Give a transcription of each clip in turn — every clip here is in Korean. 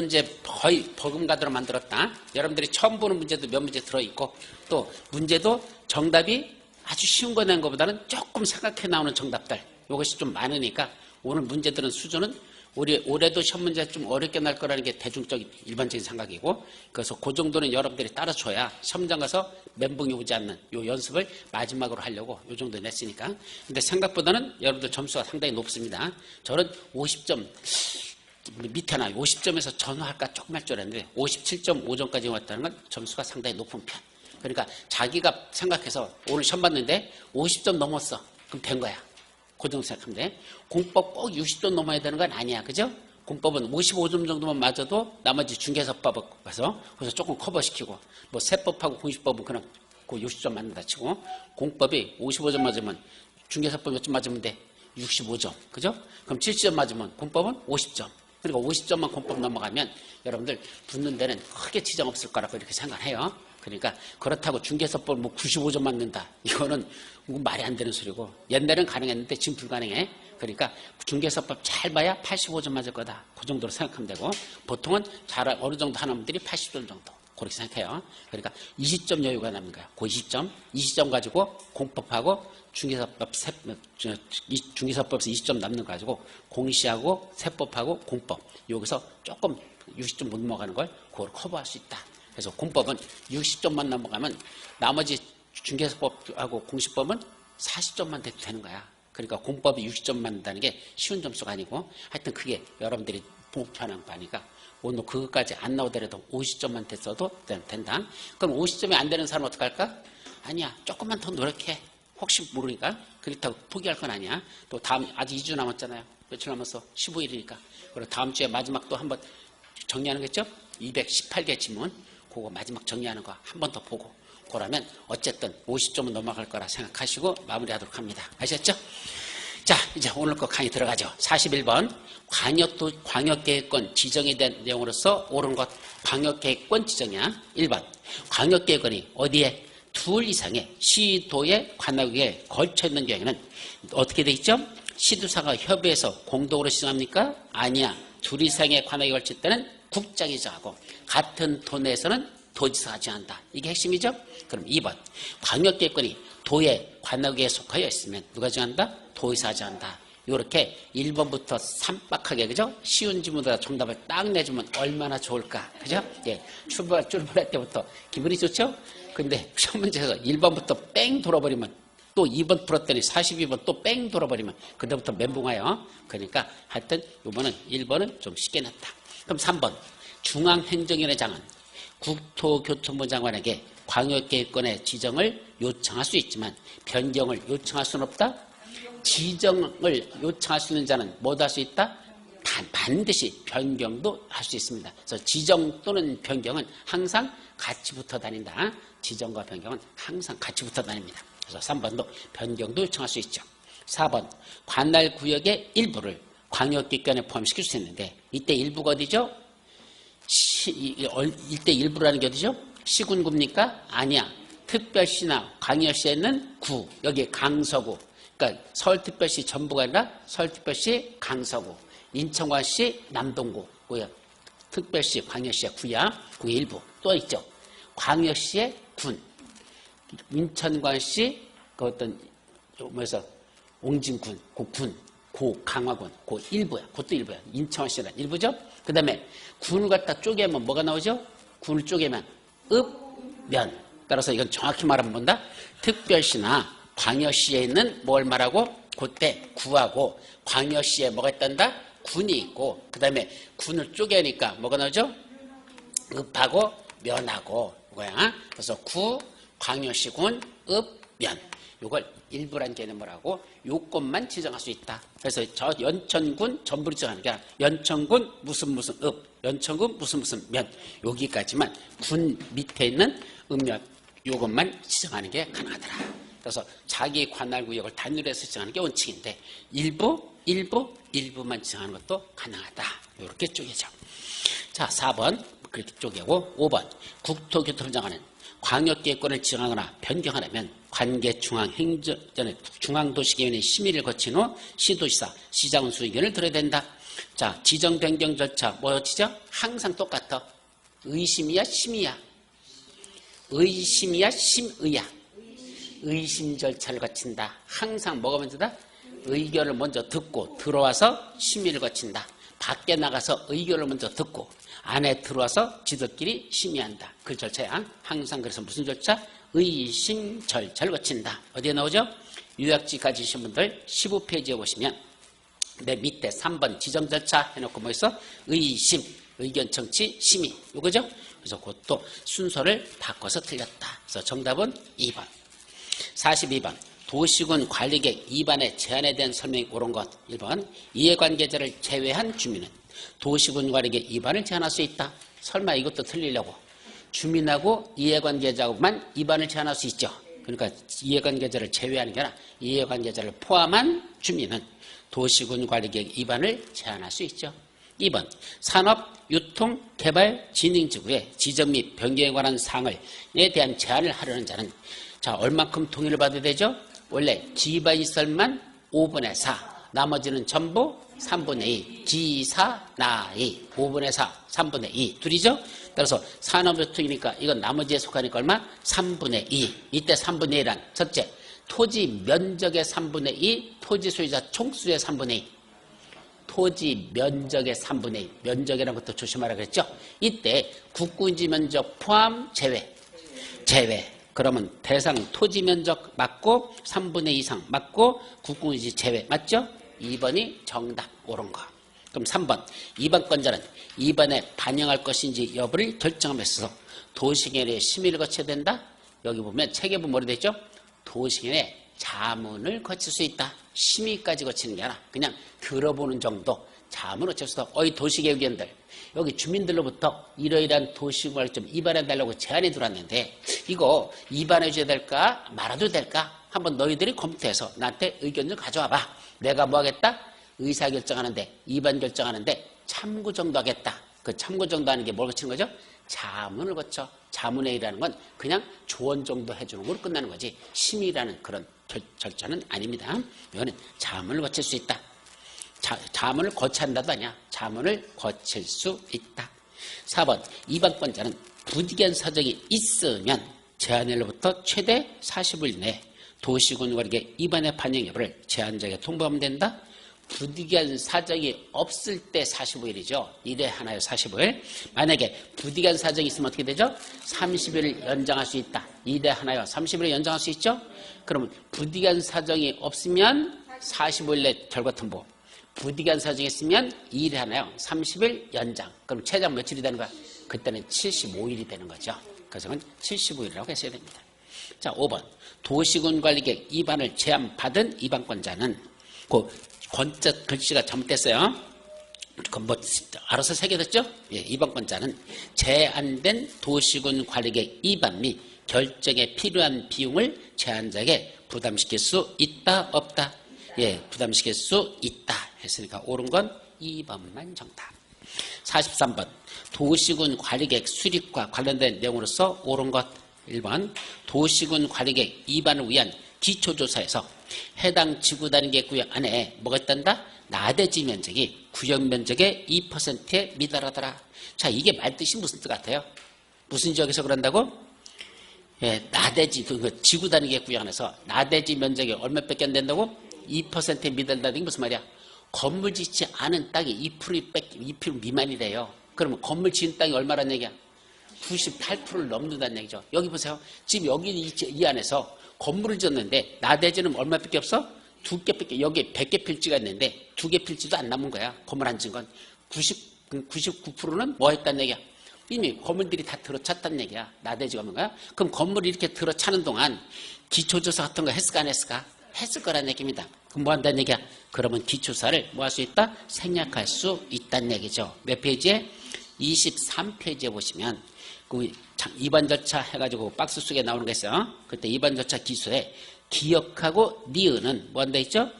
문제 거의 버금가도로 만들었다. 여러분들이 처음 보는 문제도 몇 문제 들어있고 또 문제도 정답이 아주 쉬운 거 낸 것보다는 조금 생각해 나오는 정답들 이것이 좀 많으니까 오늘 문제들은 수준은 올해도 시험 문제 좀 어렵게 날 거라는 게 대중적인 일반적인 생각이고 그래서 그 정도는 여러분들이 따라줘야 시험장 가서 멘붕이 오지 않는 요 연습을 마지막으로 하려고 요 정도 냈으니까 근데 생각보다는 여러분들 점수가 상당히 높습니다. 저는 50점 밑에나 50점에서 전후할까 조금 할 줄 알았는데 57.5점까지 왔다는 건 점수가 상당히 높은 편. 그러니까 자기가 생각해서 오늘 시험 봤는데 50점 넘었어. 그럼 된 거야. 그 정도 생각하면 돼. 공법 꼭 60점 넘어야 되는 건 아니야. 그죠? 공법은 55점 정도만 맞아도 나머지 중개사법을 가서 그래서 조금 커버시키고 뭐 세법하고 공시법은 그냥 그 60점 맞는다 치고 공법이 55점 맞으면 중개사법 몇 점 맞으면 돼? 65점. 그죠? 그럼 70점 맞으면 공법은 50점. 그러니까 50점만 공법 넘어가면 여러분들 붙는 데는 크게 지장 없을 거라고 이렇게 생각해요. 그러니까 그렇다고 중개사법 뭐 95점 맞는다. 이거는 말이 안 되는 소리고 옛날엔 가능했는데 지금 불가능해. 그러니까 중개사법 잘 봐야 85점 맞을 거다. 그 정도로 생각하면 되고 보통은 잘 어느 정도 하는 분들이 80점 정도 그렇게 생각해요. 그러니까 20점 여유가 남는 거야. 그 20점 가지고 공법하고 중개사법에서 20점 남는 거 가지고 공시하고 세법하고 공법 여기서 조금 60점 못 넘어가는 걸 그걸 커버할 수 있다. 그래서 공법은 60점만 넘어가면 나머지 중개사법하고 공시법은 40점만 돼도 되는 거야. 그러니까 공법이 60점 맞는다는 게 쉬운 점수가 아니고 하여튼 그게 여러분들이 목표하는 바니까 오늘 그것까지 안 나오더라도 50점만 됐어도 된다. 그럼 50점이 안 되는 사람은 어떡할까? 아니야. 조금만 더 노력해. 혹시 모르니까. 그렇다고 포기할 건 아니야. 또 다음 아직 2주 남았잖아요. 며칠 남았어? 15일이니까. 그리고 다음 주에 마지막 또 한번 정리하는 거겠죠? 218개 지문. 그거 마지막 정리하는 거 한 번 더 보고. 그러면 어쨌든 50점은 넘어갈 거라 생각하시고 마무리하도록 합니다. 아셨죠? 자, 이제 오늘 거 강의 들어가죠. 41번 광역계획권 지정에 대한 내용으로서 옳은 것 광역계획권 지정이야. 1번 광역계획권이 어디에 둘 이상의 시도의 관할구에 걸쳐 있는 경우에는 어떻게 돼 있죠? 시도사가 협의해서 공동으로 지정합니까? 아니야. 둘 이상의 관할구에 걸쳐 있다는 국장이 정하고 같은 도 내에서는 도지사가 정한다. 이게 핵심이죠? 그럼 2번 광역계획권이 도의 관할구에 속하여 있으면 누가 정한다? 도의사가 정한다. 이렇게 1번부터 삼박하게 그죠? 쉬운 지문보다 정답을 딱 내주면 얼마나 좋을까? 그죠? 예, 출발할 때부터 기분이 좋죠? 근데 시험 문제에서 1번부터 뺑 돌아버리면 또 2번 풀었더니 42번 또 뺑 돌아버리면 그때부터 멘붕와요. 그러니까 하여튼 이번은 1번은 좀 쉽게 냈다. 그럼 3번 중앙행정위원회 장은 국토교통부 장관에게 광역계획권의 지정을 요청할 수 있지만 변경을 요청할 수는 없다. 지정을 요청할 수 있는 자는 뭐도 할 수 있다? 반드시 변경도 할 수 있습니다. 그래서 지정 또는 변경은 항상 같이 붙어 다닌다. 지정과 변경은 항상 같이 붙어 다닙니다. 그래서 3번도 변경도 요청할 수 있죠. 4번 관할구역의 일부를 광역계획권에 포함시킬 수 있는데 이때 일부가 어디죠? 이때 일부라는 게 어디죠? 시군구입니까? 아니야. 특별시나 광역시에 있는 구, 여기 강서구. 그러니까 서울특별시 전부가 아니라 서울특별시 강서구, 인천광역시 남동구, 특별시 광역시의 구야, 그 일부. 또 있죠. 광역시의 군, 인천광역시 그 어떤 뭐에서 옹진군, 그 군, 고 강화군, 그 일부야. 그것도 일부야. 인천시는 일부죠. 그 다음에 군을 갖다 쪼개면 뭐가 나오죠? 군을 쪼개면 읍면. 따라서 이건 정확히 말하면 뭔다? 특별시나 광역시에 있는 뭘 말하고? 그때 구하고 광역시에 뭐가 있단다? 군이 있고 그 다음에 군을 쪼개니까 뭐가 나오죠? 읍하고 면하고 뭐야? 그래서 구, 광역시군, 읍, 면. 이걸 일부란 개념을 하고 요것만 지정할 수 있다. 그래서 저 연천군 전부를 지정하는 게 아니라 연천군 무슨 읍, 연천군 무슨 면 여기까지만 군 밑에 있는 읍면 요것만 지정하는 게 가능하더라. 그래서 자기 관할구역을 단위로 해서 지정하는 게 원칙인데 일부만 지정하는 것도 가능하다. 이렇게 쪼개죠. 자, 4번 그렇게 쪼개고 5번 국토교통부 장관은 광역계획권을 지정하거나 변경하려면 관계 중앙도시계획의 심의를 거친 후 시도지사, 시장훈수 의견을 들어야 된다. 자, 지정 변경 절차 뭐였죠? 항상 똑같아. 의심이야, 심이야? 의심이야, 심의야? 의심 절차를 거친다. 항상 뭐가 먼저다? 의견을 먼저 듣고 들어와서 심의를 거친다. 밖에 나가서 의견을 먼저 듣고 안에 들어와서 지들끼리 심의한다. 그 절차야. 항상 그래서 무슨 절차? 의심 절차를 거친다. 어디에 나오죠? 요약지 가지신 분들 15페이지에 보시면 맨 밑에 3번 지정 절차 해놓고 뭐 있어? 의심, 의견 청취, 심의. 이거죠? 그래서 그것도 순서를 바꿔서 틀렸다. 그래서 정답은 2번. 42번. 도시군 관리객 위반의 제한에 대한 설명이 옳은 것. 1번. 이해관계자를 제외한 주민은 도시군 관리객 위반을 제한할 수 있다. 설마 이것도 틀리려고. 주민하고 이해관계자만 위반을 제한할 수 있죠. 그러니까 이해관계자를 제외하는 게 아니라 이해관계자를 포함한 주민은 도시군 관리객 위반을 제한할 수 있죠. 2번. 산업, 유통, 개발, 진흥지구의 지정 및 변경에 관한 사항에 대한 제한을 하려는 자는 자, 얼만큼 동의를 받아야 되죠? 원래 기반이 있을만 5분의 4, 나머지는 전부 3분의 2, 기사, 나이, 5분의 4, 3분의 2, 둘이죠? 따라서 산업유통이니까 이건 나머지에 속하니까 얼마? 3분의 2. 이때 3분의 1은 첫째, 토지 면적의 3분의 2, 토지 소유자 총수의 3분의 2. 토지 면적의 3분의 2. 면적이라는 것도 조심하라 그랬죠? 이때 국군지 면적 포함 제외. 제외. 그러면 대상 토지 면적 맞고 3분의 2 이상 맞고 국군지 제외 맞죠? 2번이 정답 옳은 거. 그럼 3번. 2번 건자는 2번에 반영할 것인지 여부를 결정하면서 도시계획의 심의를 거쳐야 된다. 여기 보면 책에 보면 뭐라 되죠? 도시계획의 자문을 거칠 수 있다. 심의까지 거치는 게 아니라 그냥 들어보는 정도. 자문을 거칠 수 있다. 어이 도시계획위원들. 여기 주민들로부터 이러이러한 도시계획을 좀 위반해달라고 제안이 들어왔는데 이거 위반해줘야 될까 말아도 될까? 한번 너희들이 검토해서 나한테 의견 좀 가져와봐. 내가 뭐 하겠다? 의사결정하는데 위반 결정하는데 참고 정도 하겠다. 그 참고 정도 하는 게 뭘 거치는 거죠? 자문을 거쳐. 자문회의라는 건 그냥 조언 정도 해주는 걸로 끝나는 거지 심의라는 그런 절차는 아닙니다. 이거는 자문을 거칠 수 있다. 자문을 거쳐야 한다도 아니야. 자문을 거칠 수 있다. 4번. 2번 건자는 부득이한 사정이 있으면 제한일로부터 최대 40일 내에 도시군 관리계 위반의 반영 여부를 제한자에게 통보하면 된다. 부득이한 사정이 없을 때 45일이죠. 1회 하나에 45일. 만약에 부득이한 사정이 있으면 어떻게 되죠? 30일을 연장할 수 있다. 2회 하나에 30일을 연장할 수 있죠. 그러면 부득이한 사정이 없으면 45일 내 결과 통보. 부득이한 사정이 있으면 2회 하나에 30일 연장. 그럼 최장 며칠이 되는 거야? 그때는 75일이 되는 거죠. 그래서 75일이라고 했어야 됩니다. 자, 5번. 도시군 관리객 위반을 제한받은 위반권자는 그 권자 글씨가 잘못됐어요. 그 뭐 알아서 새겨졌죠? 예, 위반권자는 제한된 도시군 관리객 위반 및 결정에 필요한 비용을 제한자에게 부담시킬 수 있다 없다? 예, 부담시킬 수 있다 했으니까 옳은 건 2번만 정답. 43번. 도시군 관리객 수립과 관련된 내용으로서 옳은 것. 1번. 도시군 관리객 위반을 위한 기초조사에서 해당 지구단계 구역 안에 뭐가 있단다? 나대지 면적이 구역 면적의 2%에 미달하더라. 자, 이게 말뜻이 무슨 뜻 같아요? 무슨 지역에서 그런다고? 예, 나대지, 그 지구단계 구역 안에서 나대지 면적이 얼마밖에 안 된다고? 2%에 미달다는 게 무슨 말이야? 건물 짓지 않은 땅이 2% 미만이래요. 그러면 건물 지은 땅이 얼마란 얘기야? 98%를 넘는다는 얘기죠. 여기 보세요. 지금 여기 이 안에서 건물을 지었는데 나대지는 얼마밖에 없어? 2개밖에. 여기 100개 필지가 있는데 2개 필지도 안 남은 거야. 건물 안 지은 건. 99%는 뭐 했다는 얘기야? 이미 건물들이 다 들어찼다는 얘기야. 나대지가 없는 거야. 그럼 건물이 이렇게 들어차는 동안 기초조사 같은 거 했을까 안 했을까? 했을 거란 얘기입니다. 그럼 뭐 한다는 얘기야? 그러면 기초사를 뭐 할 수 있다? 생략할 수 있다는 얘기죠. 몇 페이지에? 23페이지에 보시면 그 위반 절차 해가지고 박스 속에 나오는 거 있어요. 그때 위반 절차 기수에 기억하고 니은은 뭐 한다 있죠?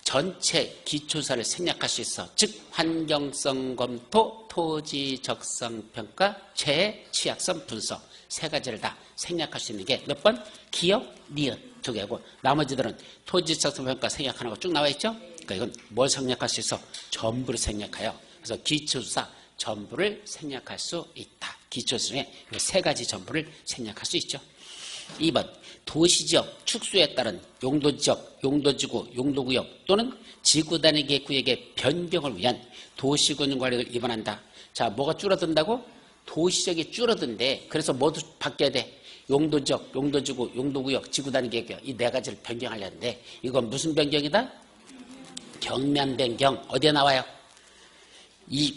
전체 기초사를 생략할 수 있어. 즉 환경성 검토, 토지 적성 평가, 취약성 분석 세 가지를 다 생략할 수 있는 게 몇 번? 기억, 니은 두 개고 나머지들은 토지 적성 평가 생략하는 거 쭉 나와 있죠? 그러니까 이건 뭘 생략할 수 있어? 전부를 생략해요. 그래서 기초수사 전부를 생략할 수 있다. 기초수 중에 세 가지 전부를 생략할 수 있죠. 2번 도시지역 축소에 따른 용도지역, 용도지구, 용도구역 또는 지구단위 계획구역의 변경을 위한 도시군 관리를 위반한다. 자, 뭐가 줄어든다고? 도시지역이 줄어든대. 그래서 모두 바뀌어야 돼. 용도지역, 용도지구, 용도구역, 지구단위 계획구역 이 네 가지를 변경하려는데 이건 무슨 변경이다? 경면 변경. 어디에 나와요?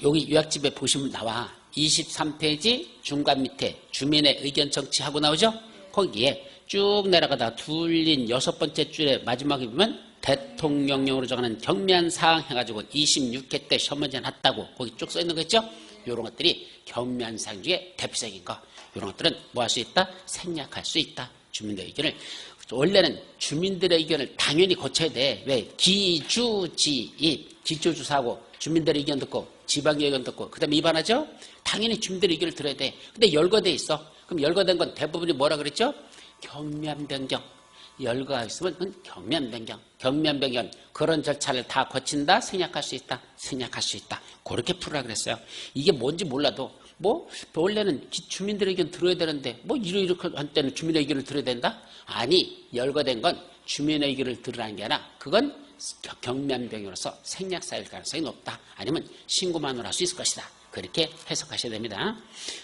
여기 요약집에 보시면 나와. 23페이지 중간 밑에 주민의 의견 청취하고 나오죠? 거기에 쭉 내려가다 둘린 6번째 줄에 마지막에 보면 대통령령으로 정하는 경미한 사항 해가지고 26회 때 시험문제 났다고 거기 쭉 써있는 거 있죠? 이런 것들이 경미한 사항 중에 대표적인 거. 이런 것들은 뭐 할 수 있다? 생략할 수 있다. 주민들의 의견을. 원래는 주민들의 의견을 당연히 거쳐야 돼. 왜? 기주지입. 기초주사하고 주민들의 의견 듣고 지방의 의견 듣고 그 다음에 위반하죠? 당연히 주민들의 의견을 들어야 돼. 근데 열거돼 있어. 그럼 열거된 건 대부분이 뭐라 그랬죠? 경면 변경. 열거가 있으면 그건 경면 변경. 경면 변경. 그런 절차를 다 거친다. 생략할 수 있다. 생략할 수 있다. 그렇게 풀으라 그랬어요. 이게 뭔지 몰라도 원래는 주민들의 의견 들어야 되는데 이렇게 할 때는 주민의 의견을 들어야 된다? 아니, 열거된 건 주민의 의견을 들으라는 게 아니라 그건 경면 변경으로서 생략사일 가능성이 높다. 아니면 신고만으로 할 수 있을 것이다. 그렇게 해석하셔야 됩니다.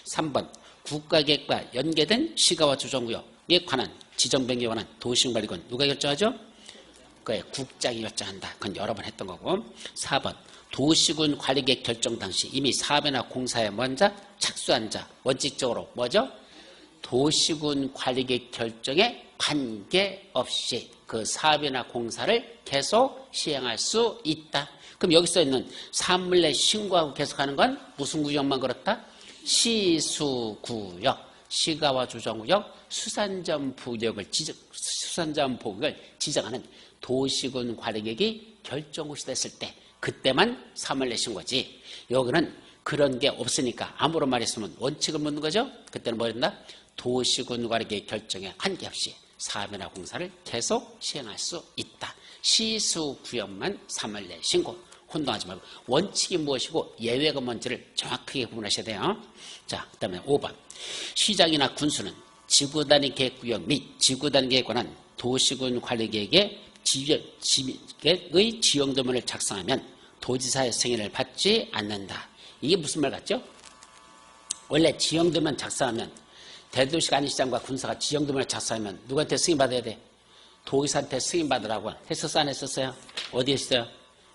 3번 국가계획과 연계된 시가와 조정구역에 관한 지정 변경에 관한 도시관리권 누가 결정하죠? 그게 국장이 결정한다. 그건 여러 번 했던 거고. 4번 도시군 관리계획 결정 당시 이미 사업이나 공사에 먼저 착수한 자 원칙적으로 뭐죠? 도시군 관리계획 결정에 관계없이 그 사업이나 공사를 계속 시행할 수 있다. 그럼 여기 써 있는 사물내 신고하고 계속하는 건 무슨 구역만 그렇다? 시수구역, 시가와 조정구역, 수산점 부역을 지정하는 도시군 관리계획이 결정고시 됐을 때 그때만 사물내 신고지. 여기는 그런 게 없으니까 아무런 말 있으면 원칙을 묻는 거죠. 그때는 뭐 된다? 도시군 관리계획 결정에 관계없이 사업이나 공사를 계속 시행할 수 있다. 시수구역만 사물내 신고. 혼동하지 말고 원칙이 무엇이고 예외가 뭔지를 정확하게 구분하셔야 돼요. 자, 그 다음에 5번 시장이나 군수는 지구단위 계획구역 및 지구단위 계획에 관한 도시군 관리계획의 지형도면을 작성하면 도지사의 승인을 받지 않는다. 이게 무슨 말 같죠? 원래 지형도면 작성하면 대도시가 아닌 시장과 군사가 지형도면을 작성하면 누구한테 승인받아야 돼? 도지사한테 승인받으라고 했었어 안 했었어요? 어디에 있어요?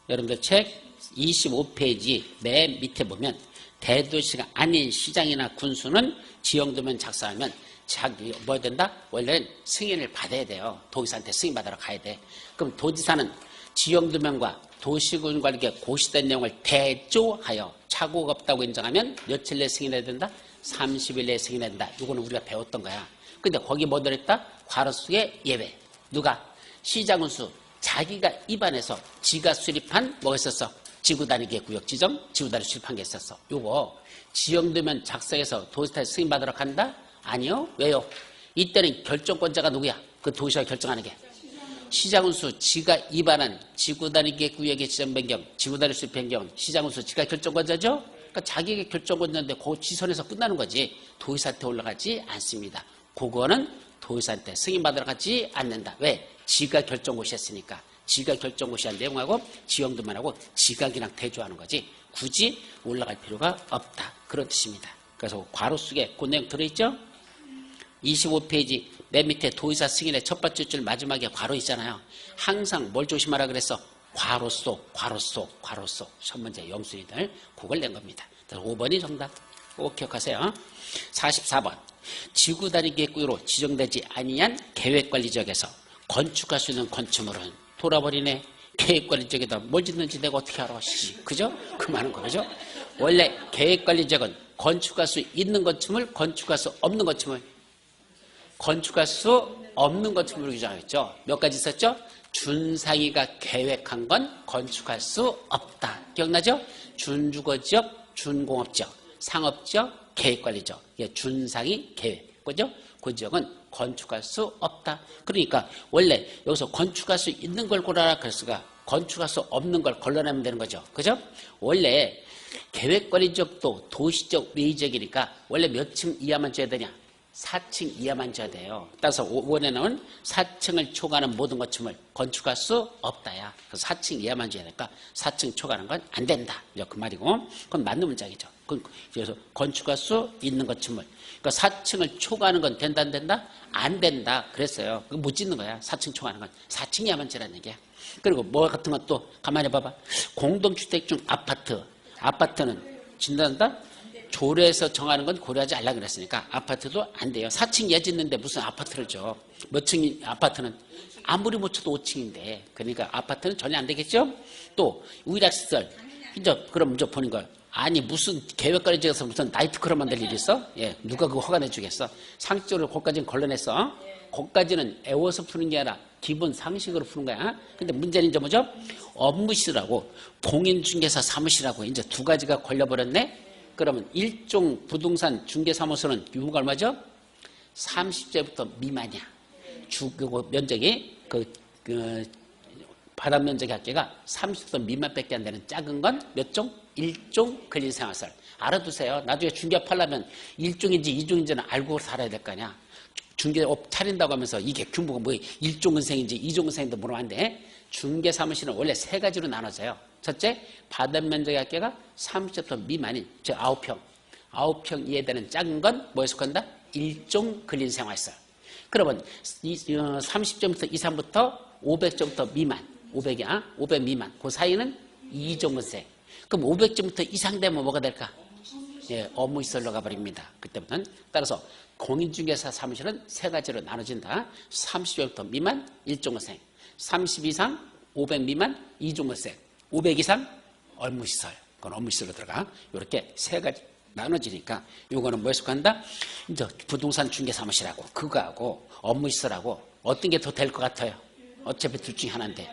여러분들 책 25페이지 맨 밑에 보면 대도시가 아닌 시장이나 군수는 지형도면 작성하면 자기 뭐 된다? 원래는 승인을 받아야 돼요. 도지사한테 승인받으러 가야 돼. 그럼 도지사는 지형도면과 도시군 관리계획 고시된 내용을 대조하여 착오가 없다고 인정하면 며칠 내에 승인해야 된다? 30일 내에 승인해야 된다. 이거는 우리가 배웠던 거야. 근데 거기 뭐 들었다? 괄호 속에 예외. 누가? 시장군수. 자기가 입안에서 지가 수립한 뭐가 있었어? 지구단위 계획구역 지정, 지구단위 수립한 게 있었어. 요거 지형도면 작성해서 도지사에 승인받으러 간다? 아니요. 왜요? 이때는 결정권자가 누구야? 그 도시가 결정하는 게. 시장군수 지가 입안한 지구단위 계획구역의 지정 변경, 지구단위 수립 변경, 시장군수 지가 결정권자죠? 그러니까 자기가 결정권자인데 그 지선에서 끝나는 거지. 도지사한테 올라가지 않습니다. 그거는 도지사한테 승인받으러 가지 않는다. 왜? 지가 결정고시 했으니까. 지가 결정고시 한 내용하고 지형도만 하고 지각이랑 대조하는 거지. 굳이 올라갈 필요가 없다. 그런 뜻입니다. 그래서 괄호 속에 그 내용 들어있죠? 25페이지 맨 밑에 도지사 승인의 첫 번째 줄 마지막에 괄호 있잖아요. 항상 뭘 조심하라 그랬어? 괄호 속, 괄호 속, 괄호 속. 시험문제 영순위들 그걸 낸 겁니다. 5번이 정답. 꼭 기억하세요. 44번 지구단위 계획구역으로 지정되지 아니한 계획관리지역에서 건축할 수 있는 건축물은 돌아버리네. 계획관리지역에다 뭘 짓는지 내가 어떻게 알아? 그죠? 그 말은 그러죠? 원래 계획관리지역은 건축할 수 있는 건축물, 건축할 수 없는 건축물. 건축할 수 없는 건축물을 규정하겠죠. 몇 가지 있었죠? 준상위가 계획한 건 건축할 수 없다. 기억나죠? 준주거지역, 준공업지역, 상업지역, 계획관리지역. 이게 준상위 계획. 그죠? 그 지역은 건축할 수 없다. 그러니까 원래 여기서 건축할 수 있는 걸 고르라 그랬으니까 건축할 수 없는 걸 걸러내면 되는 거죠. 그죠? 원래 계획관리적도 도시적, 외의적이니까 원래 몇 층 이하만 줘야 되냐? 4층 이하만 줘야 돼요. 따라서 5번에 나온 4층을 초과하는 모든 건축물 건축할 수 없다야. 그래서 4층 이하만 줘야 되니까 4층 초과하는 건 안 된다. 그 말이고, 그건 맞는 문장이죠. 그래서 건축할 수 있는 건축물. 그러니까 4층을 초과하는 건 된다, 안 된다? 안 된다. 그랬어요. 그거 못 짓는 거야. 4층 초과하는 건. 4층 이하만 지라는 얘기야. 그리고 뭐 같은 것도 가만히 봐봐. 공동주택 중 아파트는 진단한다? 조례에서 정하는 건 고려하지 않으려고 그랬으니까 아파트도 안 돼요. 4층 이하 짓는데 무슨 아파트를 줘. 몇 층이 아파트는 아무리 못 쳐도 5층인데. 그러니까 아파트는 전혀 안 되겠죠? 또 우일학시설. 이제 그럼 이제 보는 걸. 아니 무슨 계획관리지에서 무슨 나이트클럽 만들 일이 있어? 예, 누가 그거 허가내 주겠어? 상식적으로 거기까지는 걸러냈어. 거기까지는 애워서 푸는 게 아니라 기본 상식으로 푸는 거야. 근데 문제는 이제 뭐죠? 업무실하고 공인중개사 사무실하고 이제 두 가지가 걸려버렸네. 그러면 일종 부동산 중개사무소는 규모가 얼마죠? 30제부터 미만이야. 주거 면적이 바닥 면적의 합계가 30도 미만밖에 안 되는 작은 건 몇 종? 1종 근린생활설. 알아두세요. 나중에 중개업하려면 1종인지 2종인지는 알고 살아야 될 거 아니야. 중개업 차린다고 하면서 이게 규모가 뭐 1종 근생인지 2종 근생인지 물으면 안 돼. 중개사무실은 원래 세 가지로 나눠져요. 첫째, 바닥 면적의 합계가 30제부터 미만인, 즉 9평. 9평 이하되는 작은 건 뭐에 속한다? 1종 근린생활설. 그러면 30점부터 이상부터 500점부터 미만, 500이야, 500 미만. 그 사이는 2종 근생. 그럼 500점부터 이상 되면 뭐가 될까? 예, 업무시설로 가버립니다. 그때부터는. 따라서 공인중개사 사무실은 세 가지로 나눠진다. 30점부터 미만, 1종 근생. 30 이상, 500 미만, 2종 근생. 500 이상, 업무시설. 그건 업무시설로 들어가. 이렇게 세 가지 나눠지니까 이거는 뭐에 속한다? 이제 부동산 중개사무실하고 그거하고 업무시설하고 어떤 게 더 될 것 같아요? 어차피 둘 중에 하나인데.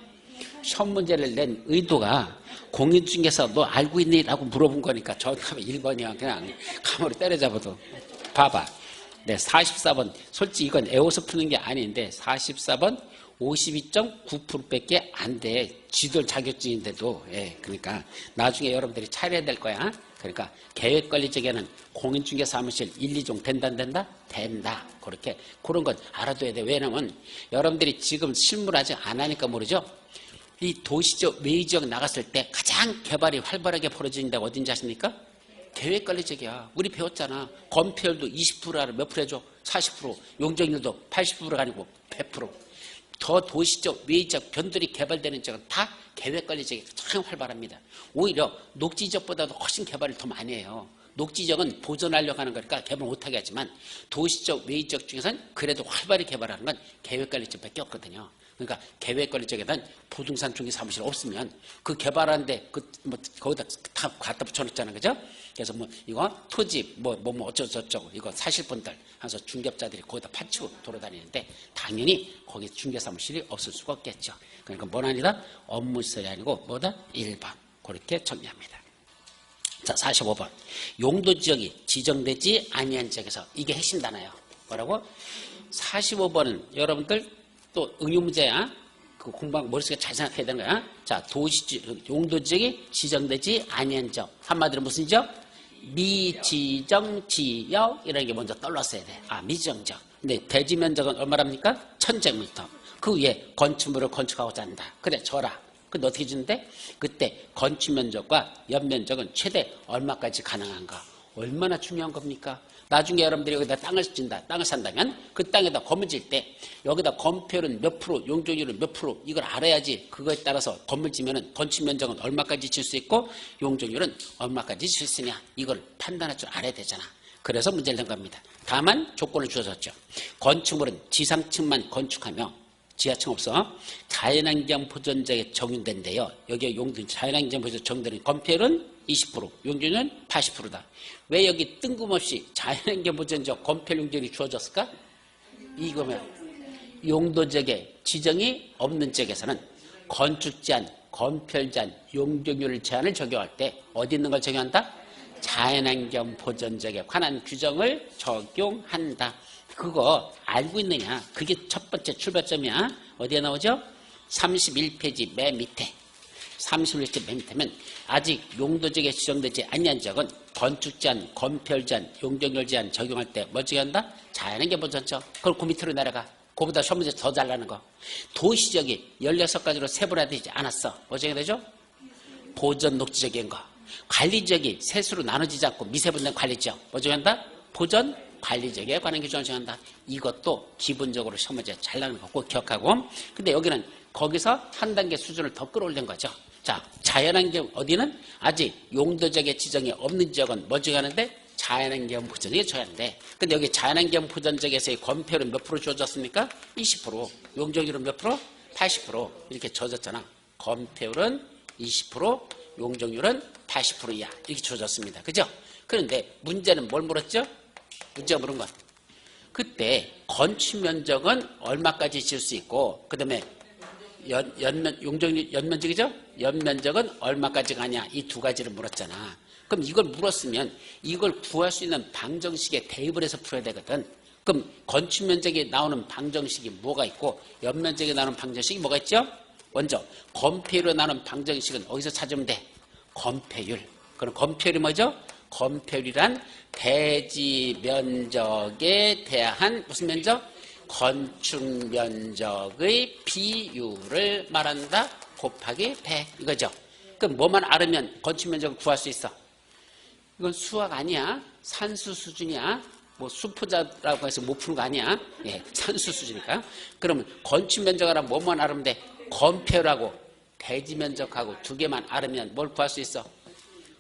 시험 문제를 낸 의도가 공인중개사 너 알고 있니? 라고 물어본 거니까 정답은 1번이야. 그냥 감으로 때려잡아도. 봐봐. 네, 44번. 솔직히 이건 애워서 푸는 게 아닌데 44번 52.9%밖에 안 돼. 지돌 자격증인데도. 예, 그러니까 나중에 여러분들이 차려야 될 거야. 그러니까 계획관리적에는 공인중개사무실 1, 2종 된다 안 된다? 된다. 그렇게 그런 건 알아둬야 돼. 왜냐면 여러분들이 지금 실무를 아직 안 하니까 모르죠. 이 도시적, 외지역 나갔을 때 가장 개발이 활발하게 벌어지는 데가 어딘지 아십니까? 계획관리적이야. 우리 배웠잖아. 건폐율도 20%를 몇 프로 해줘? 40%. 용적률도 80%가 아니고 100%. 더 도시적, 외지적 변들이 개발되는 지역은 다 계획관리적이 가장 활발합니다. 오히려 녹지지역보다도 훨씬 개발을 더 많이 해요. 녹지지역은 보존하려고 하는 거니까 개발 못하게 하지만 도시적, 외지적 중에서는 그래도 활발히 개발하는 건 계획관리적밖에 없거든요. 그러니까 계획관리적에는 부동산 중개사무실 없으면 그 개발하는데 거기다 다 갖다 붙여놓잖아요. 그죠? 그래서 뭐 이거 토지 뭐 어쩌고저쩌고 이거 사실 분들 하면서 중개업자들이 거기다 파치고 돌아다니는데 당연히 거기 중개사무실이 없을 수가 없겠죠. 그러니까 뭔 아니다? 업무시설이 아니고 뭐다? 1번. 그렇게 정리합니다. 자, 45번. 용도지역이 지정되지 아니한 지역에서 이게 핵심 단어예요. 뭐라고? 45번은 여러분들 또 응용문제야. 그 공부하고 머릿속에 잘 생각해야 되는 거야. 자, 용도지역이 지정되지 아니한 지역. 한마디로 무슨 지역? 미지정지역이라는 게 먼저 떠올랐어야 돼. 아, 미지정지역. 근데 대지 면적은 얼마랍니까? 1000제곱미터. 그 위에 건축물을 건축하고자 한다. 그래, 줘라. 근데 어떻게 주는데? 그때 건축 면적과 연면적은 최대 얼마까지 가능한가? 얼마나 중요한 겁니까? 나중에 여러분들이 여기다 땅을 짓는다, 땅을 산다면 그 땅에다 건물 질 때 여기다 건폐율은 몇 프로, 용적률은 몇 프로 이걸 알아야지 그거에 따라서 건물 지면은 건축 면적은 얼마까지 질 수 있고 용적률은 얼마까지 질 수 있냐 이걸 판단할 줄 알아야 되잖아. 그래서 문제를 낸 겁니다. 다만 조건을 주어졌죠. 건축물은 지상층만 건축하며 지하층 없어. 자연환경 보존지역에 적용된대요. 여기에 자연환경 보존지역에 적용되는 건폐율은 20%, 용적률은 80%다. 왜 여기 뜬금없이 자연환경 보존지역 건폐율 용적률이 주어졌을까? 이거면 용도지역에 지정이 없는 지역에서는 건축 제한, 건폐율 제한, 용적률 제한을 적용할 때 어디 있는 걸 적용한다? 자연환경 보존지역에 관한 규정을 적용한다. 그거 알고 있느냐? 그게 첫 번째 출발점이야. 어디에 나오죠? 31페이지 맨 밑에. 30일째 맨 밑에면 아직 용도지역에 지정되지 아니한 지역은 건축제한, 건폐율제한, 용적률 제한 적용할 때 뭐 적용한다? 자연환경 보전적. 그걸 그 밑으로 내려가. 그보다 시험문제 더 잘나는 거. 도시지역이 16가지로 세분화되지 않았어. 뭐 적용되죠? 보전 녹지적인 거. 관리지역이 세수로 나눠지지 않고 미세분된 관리지역. 뭐 적용한다? 보전 관리지역에 관한 규정을 정한다. 이것도 기본적으로 시험문제 잘 나는 거 꼭 기억하고. 근데 여기는 거기서 한 단계 수준을 더 끌어올린 거죠. 자, 자연환경 어디는 아직 용도지역의 지정이 없는 지역은 뭐 적용하는데? 자연환경 보전지역에 적용하는데. 근데 여기 자연환경 보전지역에서의 건폐율은 몇 프로 주어졌습니까? 20%. 용적률은 몇 프로? 80%. 이렇게 주어졌잖아. 건폐율은 20%, 용적률은 80% 이하. 이렇게 주어졌습니다. 그죠? 그런데 문제는 뭘 물었죠? 문제가 물은 건 그때 건축 면적은 얼마까지 지을 수 있고, 그 다음에 용적률, 연면적이죠? 연면적은 얼마까지 가냐? 이 두 가지를 물었잖아. 그럼 이걸 물었으면 이걸 구할 수 있는 방정식에 대입을 해서 풀어야 되거든. 그럼 건축 면적에 나오는 방정식이 뭐가 있고 연면적에 나오는 방정식이 뭐가 있죠? 먼저 건폐율로 나오는 방정식은 어디서 찾으면 돼? 건폐율. 그럼 건폐율이 뭐죠? 건폐율이란 대지 면적에 대한 무슨 면적? 건축 면적의 비율을 말한다. 곱하기 100 이거죠. 그럼 뭐만 알으면 건축 면적을 구할 수 있어? 이건 수학 아니야. 산수 수준이야. 뭐 수포자라고 해서 못 푸는 거 아니야. 예, 산수 수준이니까요. 그러면 건축 면적을 하면 뭐만 알으면 돼? 건폐율하고 대지 면적하고 두 개만 알으면 뭘 구할 수 있어?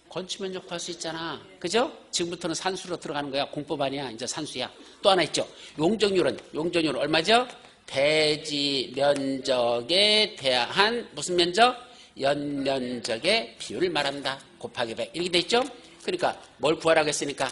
건축 면적 구할 수 있잖아. 그죠? 지금부터는 산수로 들어가는 거야. 공법 아니야. 이제 산수야. 또 하나 있죠. 용적률은 얼마죠? 대지 면적에 대한 무슨 면적? 연면적의 비율을 말한다. 곱하기 100. 이렇게 돼 있죠? 그러니까 뭘 구하라고 했으니까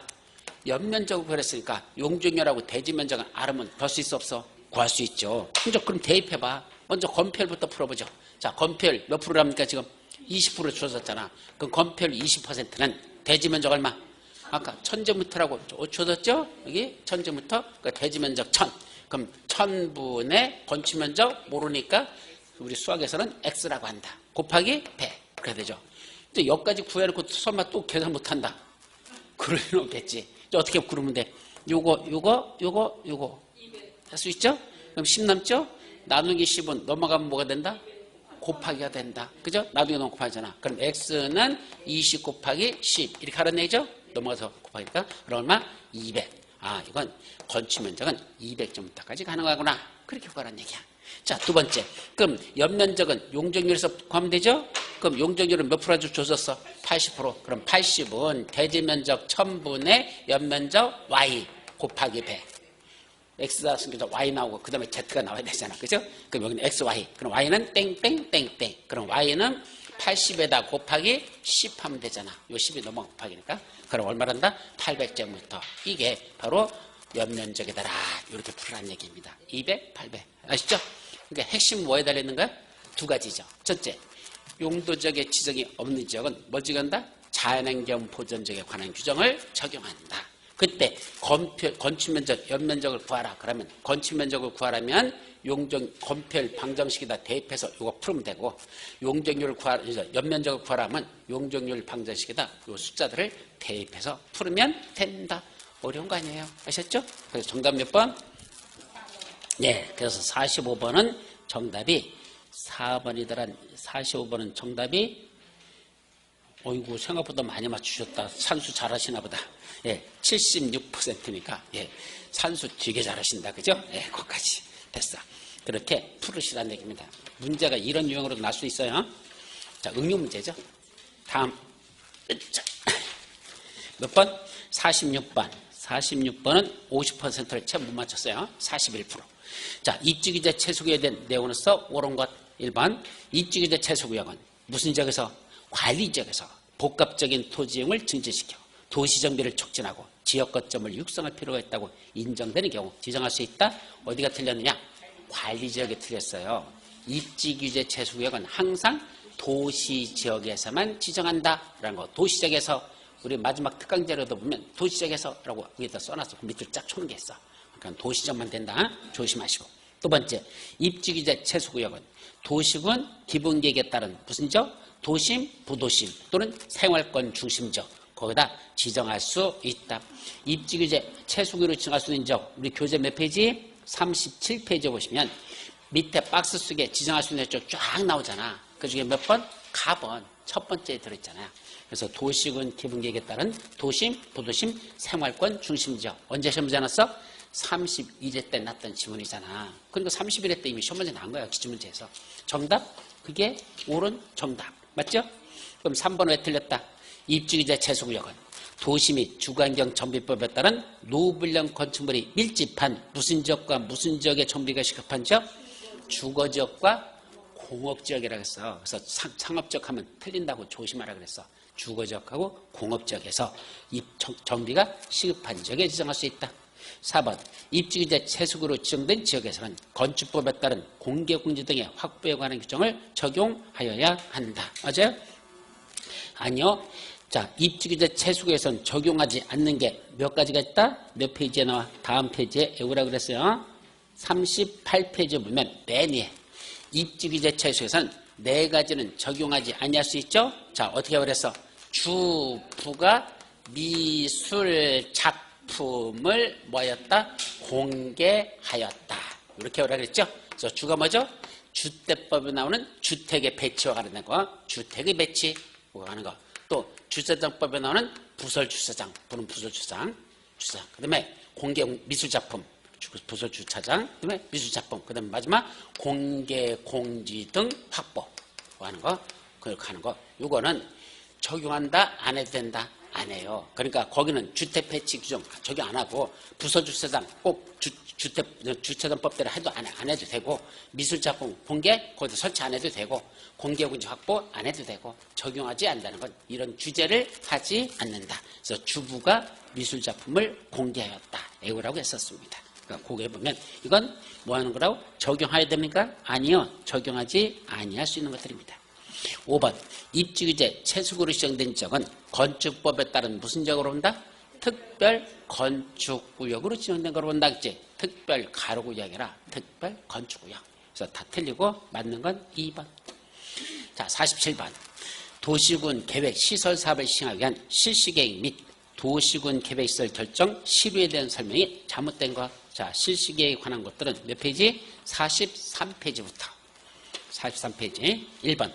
연면적을 구했으니까 용적률하고 대지 면적을 알으면 구할 수 있어 없어? 구할 수 있죠. 먼저 그럼 대입해봐. 먼저 건폐율부터 풀어보죠. 자, 건폐율 몇 프로랍니까 지금? 20% 주어졌잖아. 그럼 건폐율 20%는 대지 면적 얼마? 아까 1000제곱미터라고 주어졌죠? 여기 1000제곱미터. 그러니까 대지 면적 1000. 그럼 1000분의 건축 면적 모르니까 우리 수학에서는 x라고 한다. 곱하기 100. 그래야 되죠. 또 여기까지 구해놓고 설마 또 계산 못한다. 그럴 리는 없겠지. 어떻게 구르면 돼? 요거 할 수 있죠? 그럼 10 남죠? 나누기 10은 넘어가면 뭐가 된다? 곱하기가 된다. 그죠? 나중에 너무 곱하잖아. 그럼 x는 20 곱하기 10 이렇게 하는 얘기죠? 넘어가서 곱하기니까 그럼 얼마? 200. 아, 이건 건축 면적은 200제곱미터까지 가능하구나. 그렇게 구하라는 얘기야. 자, 두 번째. 그럼 연면적은 용적률에서 구하면 되죠? 그럼 용적률은 몇 프로 줘줬어? 80%. 그럼 80은 대지면적 1000분의 연면적 y 곱하기 100. x가 생겨서 y 나오고 그 다음에 z가 나와야 되잖아. 그죠? 그럼 여기는 x, y. 그럼 y는 땡땡땡땡. 그럼 y는 80에다 곱하기 10 하면 되잖아. 요 10이 넘어가 곱하기니까. 그럼 얼마란다? 800제곱미터. 이게 바로 연면적이더라. 이렇게 풀으라는 얘기입니다. 200, 800. 아시죠? 그러니까 핵심 뭐에 달려있는 거야? 두 가지죠. 첫째, 용도지역의 지정이 없는 지역은 뭐 적용한다? 자연환경 보전지역에 관한 규정을 적용한다. 그때 건축면적, 연면적을 구하라. 그러면 건축면적을 구하라면 건폐율 방정식에다 대입해서 이거 풀면 되고, 연면적을 구하라면 용적률 방정식에다 이 숫자들을 대입해서 풀으면 된다. 어려운 거 아니에요. 아셨죠? 그래서 정답 몇 번? 네, 그래서 45번은 정답이 4번이더란 45번은 정답이 어이구 생각보다 많이 맞추셨다. 산수 잘하시나 보다. 예, 76%니까 예, 산수 되게 잘하신다. 그죠? 예, 거기까지 됐어. 그렇게 풀으시라는 얘기입니다. 문제가 이런 유형으로도 날 수 있어요. 자, 응용 문제죠. 다음 몇 번? 46번. 46번은 50%를 채 못 맞췄어요. 41%. 자, 입지규제 최소구역에 대한 내용으로서 옳은 것 1번. 입지규제 최소구역은 무슨 지역에서? 관리지역에서 복합적인 토지이용을 증진시켜 도시정비를 촉진하고 지역 거점을 육성할 필요가 있다고 인정되는 경우 지정할 수 있다. 어디가 틀렸느냐? 관리지역에 틀렸어요. 입지규제 최소구역은 항상 도시지역에서만 지정한다라는 거. 도시지역에서 우리 마지막 특강 자료도 보면 도시지역에서라고 위에다 써놨어. 그 밑으로 쫙 초는 게 있어. 그러니까 도시지역만 된다. 조심하시고. 두 번째, 입지규제 최소구역은 도시군 기본계획에 따른 무슨 지역? 도심, 부도심 또는 생활권 중심적 거기다 지정할 수 있다. 입지규제 최소규로 지정할 수 있는 지역 우리 교재 몇 페이지? 37페이지에 보시면 밑에 박스 속에 지정할 수 있는 쪽 쫙 나오잖아. 그 중에 몇 번? 가번 첫 번째에 들어있잖아요. 그래서 도시군 기본계획에 따른 도심, 부도심, 생활권 중심지역 언제 시험 문제 났어? 32회 때 났던 지문이잖아. 그러니까 31회 때 이미 시험 문제 난 거야. 기출문제에서. 정답? 그게 옳은 정답. 맞죠? 그럼 3번 왜 틀렸다? 입지규제 최소구역은 도시 및 주거환경 정비법에 따른 노후불량 건축물이 밀집한 무슨 지역과 무슨 지역의 정비가 시급한 지역? 주거지역과 공업지역이라고 했어. 그래서 상업지역 하면 틀린다고 조심하라 그랬어. 주거지역하고 공업지역에서 이 정비가 시급한 지역에 지정할 수 있다. 4번 입지규제 최소구로 지정된 지역에서는 건축법에 따른 공개공지 등의 확보에 관한 규정을 적용하여야 한다. 맞아요? 아니요. 자, 입지규제 최소구에서는 적용하지 않는 게 몇 가지가 있다? 몇 페이지에 나와? 다음 페이지에 외우라 그랬어요. 38페이지에 보면 맨 위에 입지규제 최소에서는 4가지는 적용하지 아니할 수 있죠? 자, 어떻게 그랬어? 주, 부가 미술 작품을 뭐였다? 공개하였다. 이렇게 오라 그랬죠? 그래서 주가 뭐죠? 주택법에 나오는 주택의 배치와 관련된 거, 주택의 배치, 하는 거. 또 주차장법에 나오는 부설 주차장, 부는 부설 주차장, 그 다음에 공개 미술 작품, 부설 주차장, 그 다음에 미술 작품, 그 다음에 마지막 공개 공지 등 확보 하는 거, 그렇게 하는 거. 이거는 적용한다, 안 해도 된다, 안 해요. 그러니까 거기는 주택 배치 규정 적용 안 하고 부설 주차장 꼭 주차장법대로 해도 안 해도 되고 미술 작품 공개 거기서 설치 안 해도 되고 공개 공지 확보 안 해도 되고 적용하지 않는다는 건 이런 규제를 하지 않는다. 그래서 주부가 미술 작품을 공개하였다. 이거라고 했었습니다. 그러니까 거기에 보면 이건 뭐 하는 거라고? 적용해야 됩니까? 아니요. 적용하지 아니할 수 있는 것들입니다. 5번 입지규제 최소구로 지정된 지역은 건축법에 따른 무슨 지역으로 본다? 특별 건축구역으로 지정된 거로 본다. 그치? 특별 가로구역이 아니라 특별 건축구역. 그래서 다 틀리고 맞는 건 2번. 자, 47번 도시군 계획 시설 사업을 시행하기 위한 실시계획 및 도시군 계획시설 결정 시류에 대한 설명이 잘못된 거. 자, 실시계획에 관한 것들은 몇 페이지? 43페이지부터 43페이지 1번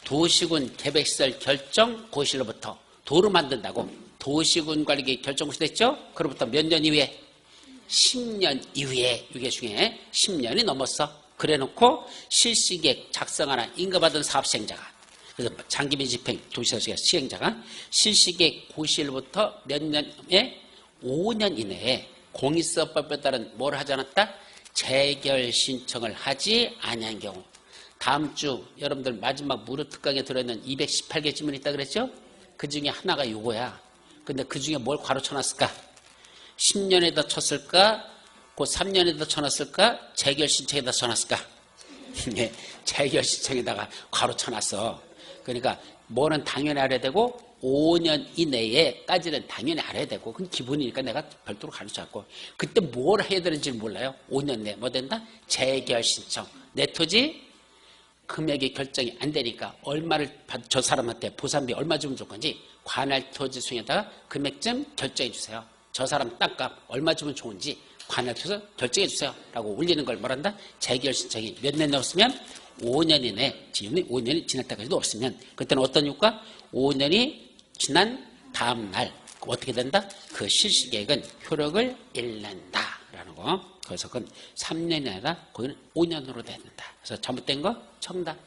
도시군 계획시설 결정 고시로부터 도로 만든다고 도시군 관리계획 결정 고시됐죠? 그로부터 몇 년 이후에? 10년 이후에 이게 중에 10년이 넘었어. 그래놓고 실시계획 작성하나 인가받은 사업시행자가 그래서 장기비 집행 도시사업시행 시행자가 실시계획 고시로부터 몇 년에 5년 이내에 공익사업법에 따른 뭘 하지 않았다? 재결 신청을 하지 아니한 경우. 다음 주 여러분들 마지막 무료 특강에 들어있는 218개 질문이 있다 그랬죠? 그 중에 하나가 요거야. 근데 그 중에 뭘 괄호쳐놨을까? 10년에다 쳤을까? 그 3년에다 쳐놨을까? 재결 신청에다 쳐놨을까? 네, 재결 신청에다가 괄호쳐놨어. 그러니까 뭐는 당연히 알아야 되고 5년 이내에까지는 당연히 알아야 되고 그건 기본이니까 내가 별도로 가르쳐놨고 그때 뭘 해야 되는지 몰라요. 5년 내에 뭐 된다? 재결 신청. 내 토지 금액이 결정이 안 되니까 얼마를 저 사람한테 보상비 얼마 주면 좋을 건지 관할 토지 수용에다가 금액 좀 결정해 주세요. 저 사람 땅값 얼마 주면 좋은지 관할 토지에서 결정해 주세요. 라고 올리는 걸 뭐란다? 재결 신청이 몇 년 넘었으면 5년 이내 지금이 5년이 지날 때까지도 없으면 그때는 어떤 효과? 5년이 지난 다음 날 어떻게 된다? 그 실시계획은 효력을 잃는다. 라는 거. 그래서 그건 3년이 아니라 거기는 5년으로 된다. 그래서 잘못된 거 정답.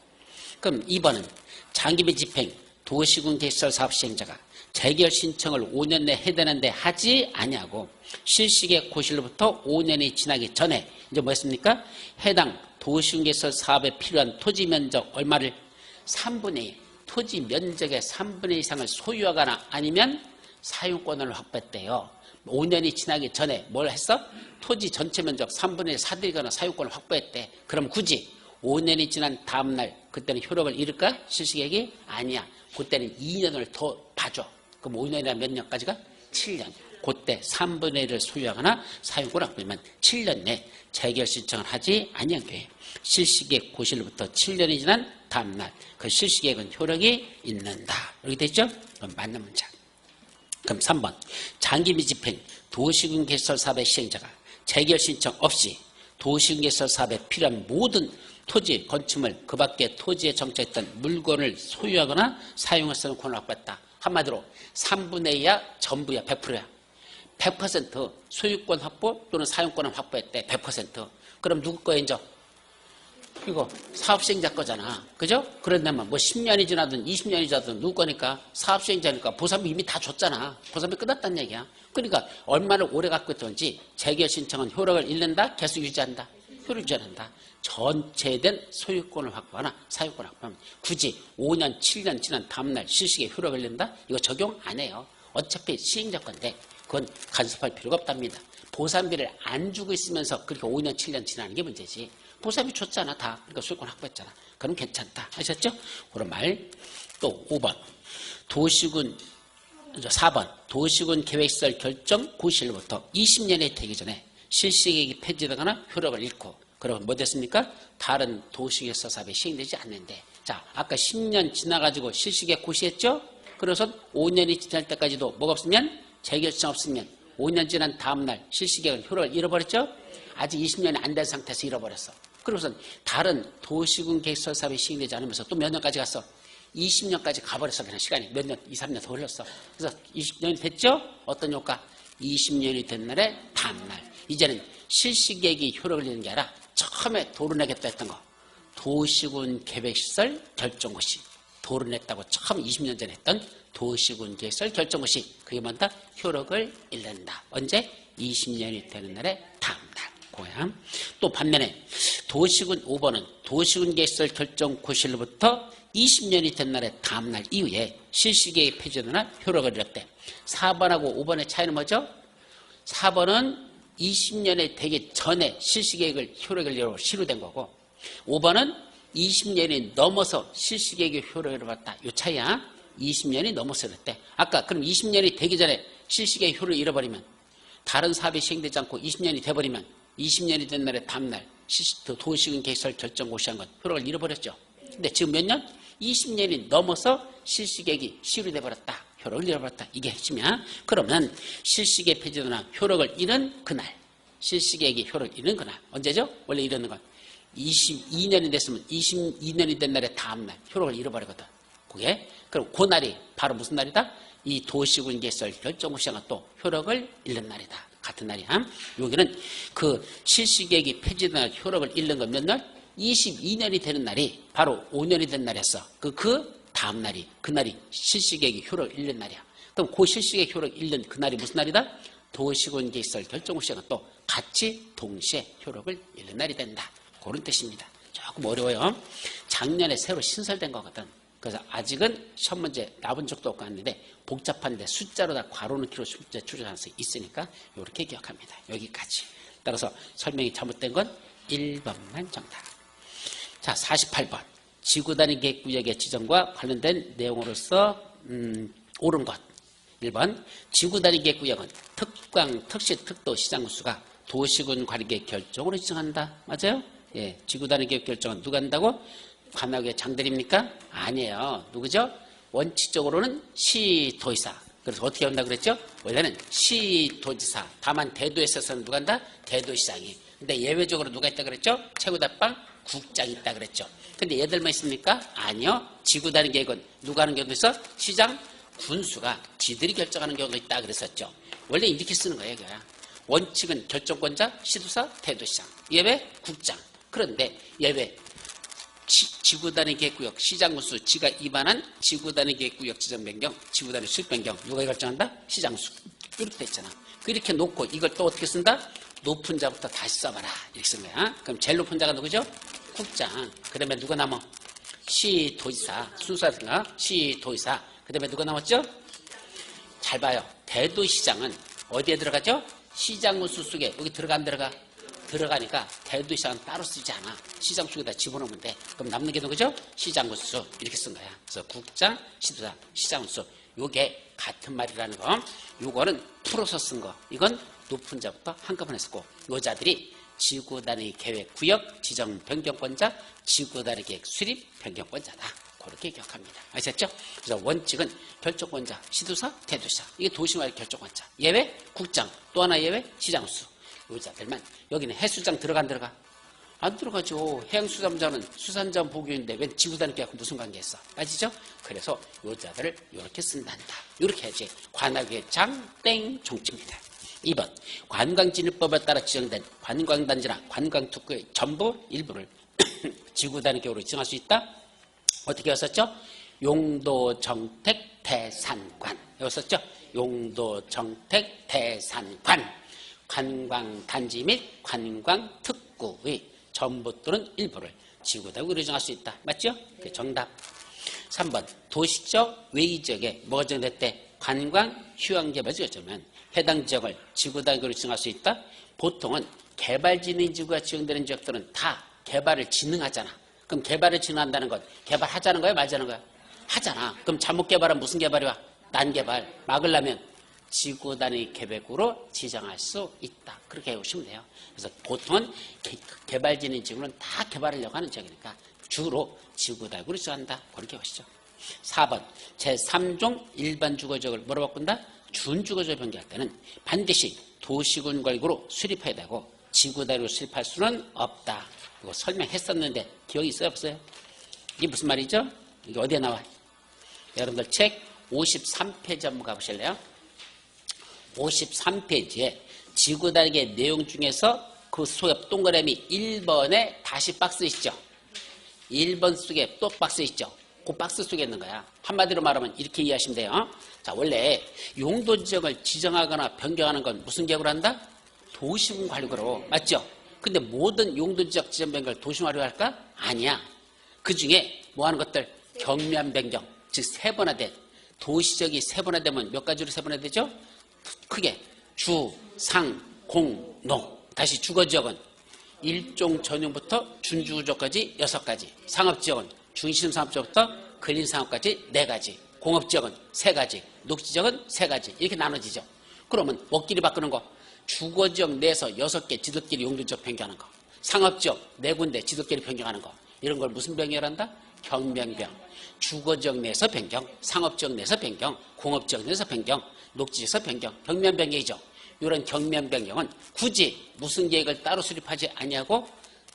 그럼 2번은 장기비 집행 도시군 계시설 사업 시행자가 재결 신청을 5년 내에 해야 되는데 하지 아니하고 실시계획 고시로부터 5년이 지나기 전에 이제 뭐 했습니까? 해당 도시군 계시설 사업에 필요한 토지 면적 얼마를 3분의 1 토지 면적의 3분의 1 이상을 소유하거나 아니면 사용권을 확보했대요. 5년이 지나기 전에 뭘 했어? 토지 전체 면적 3분의 1 사들이거나 사용권을 확보했대. 그럼 굳이 5년이 지난 다음 날 그때는 효력을 잃을까? 실시계획이? 아니야. 그때는 2년을 더 봐줘. 그럼 5년이나 몇 년까지가? 7년. 그때 3분의 1을 소유하거나 사용권을 확보하면 7년 내 재결 신청을 하지 아니한 경우에 실시계획 고시로부터 7년이 지난 다음날 그 실시계획은 효력이 있는다. 이렇게 됐죠? 그럼 맞는 문장. 그럼 3번 장기 미집행 도시군 개설 사업의 시행자가 재결 신청 없이 도시군 개설 사업에 필요한 모든 토지, 건축물, 그 밖에 토지에 정착했던 물건을 소유하거나 사용할 수 있는 권한을 확보했다. 한마디로 3분의 2야 전부야 100%야. 100% 소유권 확보 또는 사용권을 확보했대. 100%. 그럼 누구 거에 이제 이거 사업시행자 거잖아. 그죠? 그런데만 뭐 10년이 지나든 20년이 지나든 누구 거니까 사업시행자니까 보상비 이미 다 줬잖아. 보상비 끝났다는 얘기야. 그러니까 얼마를 오래 갖고 있던지 재결 신청은 효력을 잃는다? 계속 유지한다? 효력을 유지한다. 전체된 소유권을 확보하나 사유권을 확보하면 굳이 5년 7년 지난 다음날 실시에 효력을 잃는다? 이거 적용 안 해요. 어차피 시행자 건데 그건 간섭할 필요가 없답니다. 보상비를 안 주고 있으면서 그렇게 5년 7년 지나는 게 문제지. 보상비 줬잖아 다. 그러니까 소유권 확보했잖아. 그럼 괜찮다. 하셨죠? 그런 말. 또 5번 도시군 4번 도시군 계획시설 결정 고시일부터 20년이 되기 전에 실시계획이 폐지되거나 효력을 잃고 그러면 뭐 됐습니까? 다른 도시계획서 사업이 시행되지 않는데 자 아까 10년 지나가지고 실시계획 고시했죠? 그래서 5년이 지날 때까지도 뭐가 없으면 재결정 없으면 5년 지난 다음날 실시계획은 효력을 잃어버렸죠? 아직 20년이 안 된 상태에서 잃어버렸어. 그러고서 다른 도시군 계획서 사업이 시행되지 않으면서 또 몇 년까지 갔어? 20년까지 가버렸어. 그냥 시간이 몇 년, 2, 3년 더 흘렀어. 그래서 20년이 됐죠? 어떤 효과? 20년이 된 날에 다음날. 이제는 실시계획이 효력을 잃는 게 아니라 처음에 도로내겠다 했던 거. 도시군 계획시설 결정고시. 도로냈다고 처음 20년 전에 했던 도시군 계획시설 결정고시. 그게 뭔다? 효력을 잃는다. 언제? 20년이 되는 날에 다음날. 고야. 또 반면에 도시군 5번은 도시군 계획시설 결정고시로부터 20년이 된 날의 다음날 이후에 실시계획이 폐지되거나 효력을 잃었대. 4번하고 5번의 차이는 뭐죠? 4번은 20년이 되기 전에 실시계획을 효력을 잃어 실효된 거고 5번은 20년이 넘어서 실시계획의 효력을 잃어봤다. 이 차이야. 20년이 넘어서 그랬대. 아까 그럼 20년이 되기 전에 실시계획 효력을 잃어버리면 다른 사업이 시행되지 않고 20년이 돼버리면 20년이 된 날의 다음날 도시군 계획시설 결정고시한 건 효력을 잃어버렸죠. 근데 지금 몇 년? 20년이 넘어서 실시계획이 시효돼 버렸다. 효력을 잃어버렸다. 이게 핵심이야. 그러면 실시계획 폐지되거나 효력을 잃은 그날, 실시계획이 효력을 잃은 그날 언제죠? 원래 이러는 건 22년이 됐으면 22년이 된 날의 다음날 효력을 잃어버리거든. 그게 그럼 그 날이 바로 무슨 날이다? 이 도시군 계획시설 결정고시가 또 효력을 잃는 날이다. 같은 날이야. 여기는 그 실시계획이 폐지되거나 효력을 잃는 건 몇 날? 22년이 되는 날이 바로 5년이 된 날이었어. 그 다음 날이, 그날이 실시계획이 효력을 잃는 날이야. 그럼 그 실시계획 효력을 잃는 그날이 무슨 날이다? 도시군 계획시설 결정고시가 또 같이 동시에 효력을 잃는 날이 된다. 그런 뜻입니다. 조금 어려워요. 작년에 새로 신설된 거거든. 그래서 아직은 시험 문제 나온 적도 없고 하는데 복잡한데 숫자로 다 괄호 넣기로 문제 출제할 가능성이 있으니까 이렇게 기억합니다. 여기까지. 따라서 설명이 잘못된 건 1번만 정답. 자, 48번. 지구단위 계획구역의 지정과 관련된 내용으로서 옳은 것. 1번. 지구단위 계획구역은 특광, 특시, 특도, 시장구수가 도시군 관리계획 결정으로 지정한다. 맞아요? 예. 지구단위 계획 결정은 누가 한다고? 관악의 장들입니까? 아니에요. 누구죠? 원칙적으로는 시도지사. 그래서 어떻게 한다고 그랬죠? 원래는 시도지사. 다만 대도에 있어서는 누가 한다? 대도시장이. 근데 예외적으로 누가 있다 그랬죠? 최고답방 국장이 있다 그랬죠. 근데 얘들만 있습니까? 아니요. 지구단위 계획은 누가 하는 경우도 있어? 시장, 군수가 지들이 결정하는 경우도 있다 그랬었죠. 원래 이렇게 쓰는 거예요. 그냥. 원칙은 결정권자, 시도사, 대도시장. 예외, 국장. 그런데 예외, 지구단위 계획구역, 시장군수, 지가 입안한 지구단위 계획구역 지정 변경, 지구단위 수립 변경. 누가 결정한다? 시장수. 이렇게 돼 있잖아. 이렇게 놓고 이걸 또 어떻게 쓴다? 높은 자부터 다시 써봐라. 이렇게 쓴 거야. 그럼 제일 높은 자가 누구죠? 국장. 그 다음에 누가 남아? 시도지사. 순서가 시도지사. 그 다음에 누가 남았죠? 잘 봐요. 대도시장은 어디에 들어가죠? 시장군수 속에. 여기 들어가 안 들어가? 들어가니까 대도시장은 따로 쓰지 않아. 시장 속에다 집어넣으면 돼. 그럼 남는 게 누구죠? 시장군수. 이렇게 쓴 거야. 그래서 국장, 시도자, 시장군수. 요게 같은 말이라는 거. 요거는 풀어서 쓴 거. 이건 높은 자부터 한꺼번에 쓰고 여자들이 지구단위 계획 구역 지정 변경권자, 지구단위 계획 수립 변경권자다. 그렇게 기억합니다. 아셨죠? 그래서 원칙은 결정권자, 시도사, 대도시사. 이게 도시마을 결정권자. 예외, 국장. 또 하나 예외, 시장수. 요자들만. 여기는 해수장 들어가 안 들어가? 안 들어가죠. 해양수산자는 수산자원 보규인데 왜 지구단위 계획하고 무슨 관계있어? 맞죠? 그래서 요자들을 이렇게 쓴단다. 이렇게 해야지. 관할계획장 땡 종치입니다. 2번 관광진입법에 따라 지정된 관광단지나 관광특구의 전부 일부를 지구단위 계획으로 지정할 수 있다. 어떻게 했었죠? 용도, 정택, 대산관. 여기 썼죠? 용도, 정택, 대산관. 관광단지 및 관광특구의 전부 또는 일부를 지구단위로 지정할 수 있다. 맞죠? 그 정답. 3번 도시적 외의지역에 뭐가 지정됐대? 관광 휴양개발 지역이면 해당 지역을 지구단위로 지정할 수 있다. 보통은 개발진흥지구가 지정되는 지역들은 다 개발을 진흥하잖아. 그럼 개발을 진행한다는 건 개발하자는 거야, 말자는 거야? 하잖아. 그럼 잘못 개발은 무슨 개발이야? 난개발. 막으려면 지구단위 계획으로 지정할 수 있다. 그렇게 해오시면 돼요. 그래서 보통은 개발진행 지구는 다 개발하려고 하는 지역이니까 주로 지구단위로 지정한다. 그렇게 하시죠. 4번 제3종 일반 주거지역을 뭐로 바꾼다? 준주거지역 변경할 때는 반드시 도시군 관리구로 수립해야 되고 지구단위로 수립할 수는 없다. 이거 설명했었는데 기억이 있어요, 없어요? 이게 무슨 말이죠? 이게 어디에 나와? 여러분들 책 53페이지 한번 가보실래요? 53페이지에 지구단위의 내용 중에서 그 속에 동그라미 1번에 다시 박스 있죠? 1번 속에 또 박스 있죠? 그 박스 속에 있는 거야. 한마디로 말하면 이렇게 이해하시면 돼요. 자, 원래 용도지역을 지정하거나 변경하는 건 무슨 계획으로 한다? 도시군 관리구로. 맞죠? 근데 모든 용도지역 지정 변경을 도시화로 할까? 아니야. 그 중에 뭐 하는 것들? 경면 변경. 즉, 세분화된. 도시지역이 세분화되면 몇 가지로 세분화되죠? 크게. 주, 상, 공, 농. 다시 주거지역은 일종 전용부터 준주거지역까지 6가지. 상업지역은 중심상업지역부터 근린상업까지 4가지. 공업지역은 3가지. 녹지지역은 3가지. 이렇게 나눠지죠. 그러면 뭐끼리 바꾸는 거? 주거지역 내에서 6개 지도끼리 용도지역 변경하는 거. 상업지역 4군데 지도끼리 변경하는 거. 이런 걸 무슨 변경을 한다? 경변경. 주거지역 내에서 변경, 상업지역 내에서 변경, 공업지역 내에서 변경, 녹지지역에서 변경, 경면 변경이죠. 이런 경면 변경은 굳이 무슨 계획을 따로 수립하지 아니하고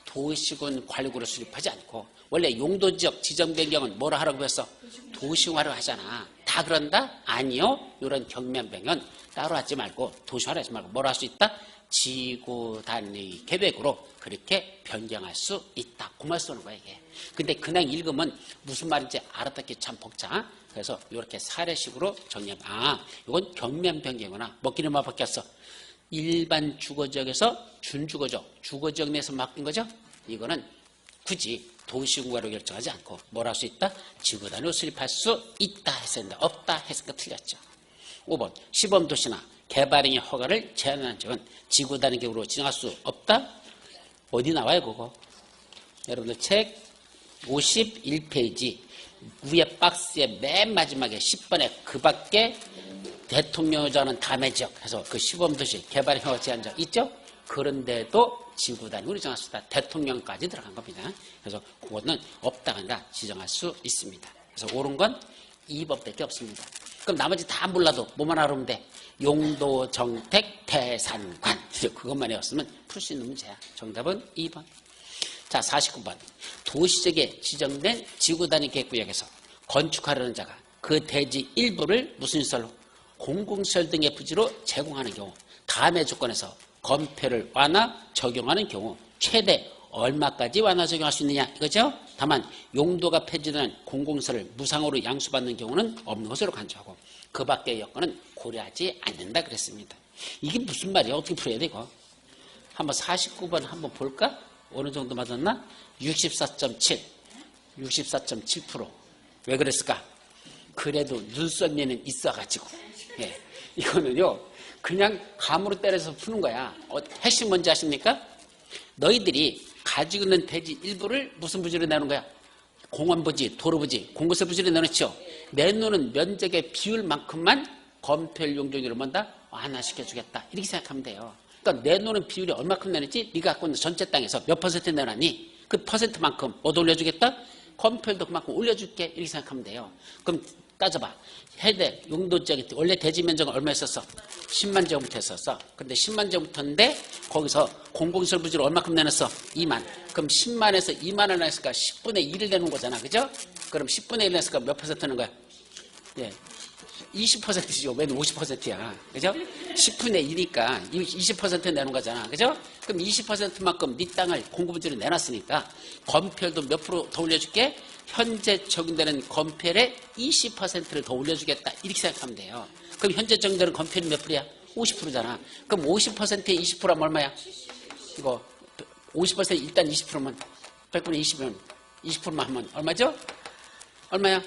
도시군 관리구로 수립하지 않고 원래 용도지역 지정 변경은 뭐라 하라고 했어? 도시화로 하잖아. 다 그런다? 아니요. 이런 경면 변경은 따로 하지 말고 도시화로 하지 말고 뭐라 할 수 있다? 지구단위 계획으로 그렇게 변경할 수 있다. 그 말 쓰는 거야 이게. 근데 그냥 읽으면 무슨 말인지 알아듣기 참 벅차. 그래서 이렇게 사례식으로 정리하면 아, 이건 경면 변경이구나. 먹기는만 바뀌었어. 일반 주거지역에서 준주거지역, 주거지역 내에서 바뀐 거죠. 이거는 굳이 도시군과로 결정하지 않고 뭘 할 수 있다? 지구단위로 수립할 수 있다 했었는데 없다 했으니까 틀렸죠. 5번 시범도시나 개발행위 허가를 제한하는 지역은 지구단위 계획으로 지정할 수 없다? 어디 나와요 그거? 여러분들 책 51페이지 위에 박스의 맨 마지막에 10번에 그 밖에 대통령을 정하는 다음의 지역 해서 그 시범도시 개발행위 허가 제한 지역 있죠? 그런데도 지구단위로 지정할 수 있다. 대통령까지 들어간 겁니다. 그래서 그거는 없다가 아니라 지정할 수 있습니다. 그래서 옳은 건 2번밖에 없습니다. 그럼 나머지 다 몰라도 뭐만 알으면 돼? 용도, 정택, 대산관. 그것만 외웠으면 풀 수 있는 문제야. 정답은 2번. 자, 49번. 도시지역에 지정된 지구단위 계획구역에서 건축하려는 자가 그 대지 일부를 무슨 시설로? 공공시설 등의 부지로 제공하는 경우 다음의 조건에서 건폐를 완화 적용하는 경우 최대 얼마까지 완화 적용할 수 있느냐 이거죠. 다만 용도가 폐지되는 공공시설을 무상으로 양수받는 경우는 없는 것으로 간주하고 그 밖의 여건은 고려하지 않는다 그랬습니다. 이게 무슨 말이야? 어떻게 풀어야 돼 이거? 한번 49번 한번 볼까? 어느 정도 맞았나? 64.7 64.7%. 왜 그랬을까? 그래도 눈썰미는 있어가지고 예. 이거는요 그냥 감으로 때려서 푸는 거야. 핵심 뭔지 아십니까? 너희들이 가지고 있는 대지 일부를 무슨 부지로 내는 거야? 공원부지, 도로부지, 공공시설 부지로 내놓죠. 내놓는 면적의 비율만큼만 건폐율 용적률을 뭔다? 완화시켜주겠다. 이렇게 생각하면 돼요. 그러니까 내놓는 비율이 얼마큼 내놨지? 네가 갖고 있는 전체 땅에서 몇 퍼센트 내놨니? 그 퍼센트만큼 뭐 올려주겠다? 건폐율도 그만큼 올려줄게. 이렇게 생각하면 돼요. 그럼 따져봐. 해대 용도지역이 원래 대지 면적은 얼마였었어? 10만 제곱미터 했었어. 근데 10만 제곱미터인데 거기서 공공시설 부지로 얼마큼 내놨어? 2만. 그럼 10만에서 2만을 내니까 10분의 1을 내는 거잖아. 그죠? 그럼 10분의 1 내니까 몇 퍼센트 는 거야? 예. 20%죠. 왜 50%야. 그죠? 10분의 2니까 20% 내는 거잖아. 그죠? 그럼 20%만큼 네 땅을 공급부지로 내놨으니까 건폐율도 몇 프로 더 올려줄게? 현재 적용되는 건폐율의 20%를 더 올려주겠다. 이렇게 생각하면 돼요. 그럼 현재 적용되는 건폐율이 몇 프로야? 50%잖아. 그럼 50%에 20%하면 얼마야? 이거 50% 일단 20%면 100분의 20이면 20%만 하면 얼마죠? 얼마야?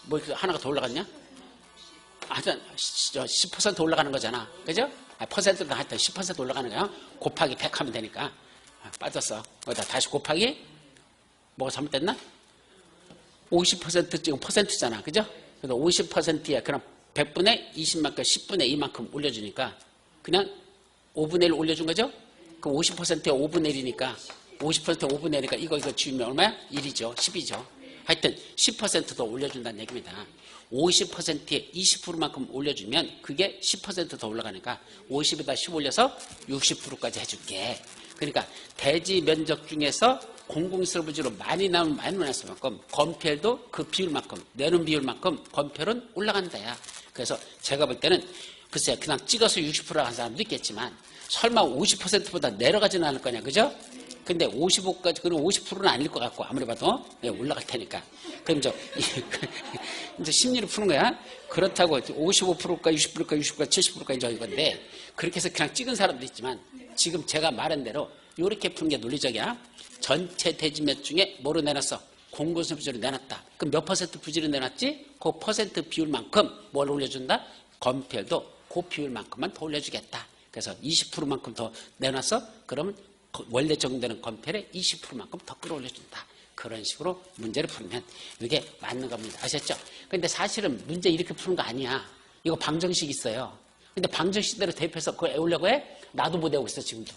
뭐 하나가 더 올라갔냐? 하여튼 10% 올라가는 거잖아. 그죠? 퍼센트가 하여튼 10% 올라가는 거야. 곱하기 100 하면 되니까. 빠졌어. 거기다 다시 곱하기 뭐가 잘못됐나? 50% 지금 퍼센트잖아. 그죠? 그래서 50%야. 그럼 100분의 20만큼 10분의 2만큼 올려주니까 그냥 5분의 1 올려준 거죠? 그럼 50%에 5분의 1이니까 50%에 5분의 1이니까 이거 지우면 얼마야? 1이죠. 10이죠. 하여튼 10% 더 올려준다는 얘기입니다. 50%에 20%만큼 올려주면 그게 10% 더 올라가니까 50에다 10 올려서 60%까지 해줄게. 그러니까 대지 면적 중에서 공공시설 부지로 많이 나오면 많이 나왔을 만큼 건폐율도 그 비율만큼 내는 비율만큼 건폐율은 올라간다야. 그래서 제가 볼 때는 글쎄 그냥 찍어서 60%라 한 사람도 있겠지만 설마 50%보다 내려가지는 않을 거냐. 그죠? 근데 55까지, 그럼 50%는 아닐 것 같고, 아무리 봐도, 올라갈 테니까. 그럼 이제 심리를 푸는 거야. 그렇다고 55%가 60%가 60%가 70%가 이제 이건데, 그렇게 해서 그냥 찍은 사람도 있지만, 지금 제가 말한 대로, 이렇게 푸는 게 논리적이야. 전체 대지몇 중에 뭐로 내놨어? 공공시설 부지로 내놨다. 그럼 몇 퍼센트 부지로 내놨지? 그 퍼센트 비율만큼 뭘 올려준다? 건폐율도 그 비율만큼만 더 올려주겠다. 그래서 20%만큼 더 내놨어? 그러면 원래 적용되는 건폐율의 20%만큼 더 끌어올려준다. 그런 식으로 문제를 풀면 이게 맞는 겁니다. 아셨죠? 근데 사실은 문제 이렇게 푸는 거 아니야. 이거 방정식 있어요. 근데 방정식대로 대입해서 그걸 외우려고 해? 나도 못 외우고 있어, 지금도.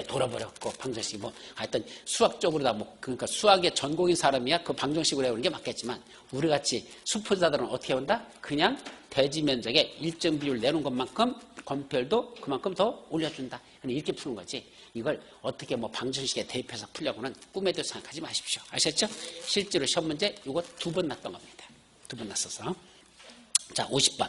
돌아버렸고, 방정식. 하여튼 수학적으로 그러니까 수학의 전공인 사람이야 그 방정식으로 외우는 게 맞겠지만, 우리 같이 수포자들은 어떻게 외운다? 그냥 대지 면적의 일정 비율 내놓은 것만큼 건폐율도 그만큼 더 올려준다. 이렇게 푸는 거지. 이걸 어떻게 방정식에 대입해서 풀려고는 꿈에도 생각하지 마십시오. 아셨죠? 실제로 시험 문제 이거 2번 났던 겁니다. 2번 났어서. 자, 50번.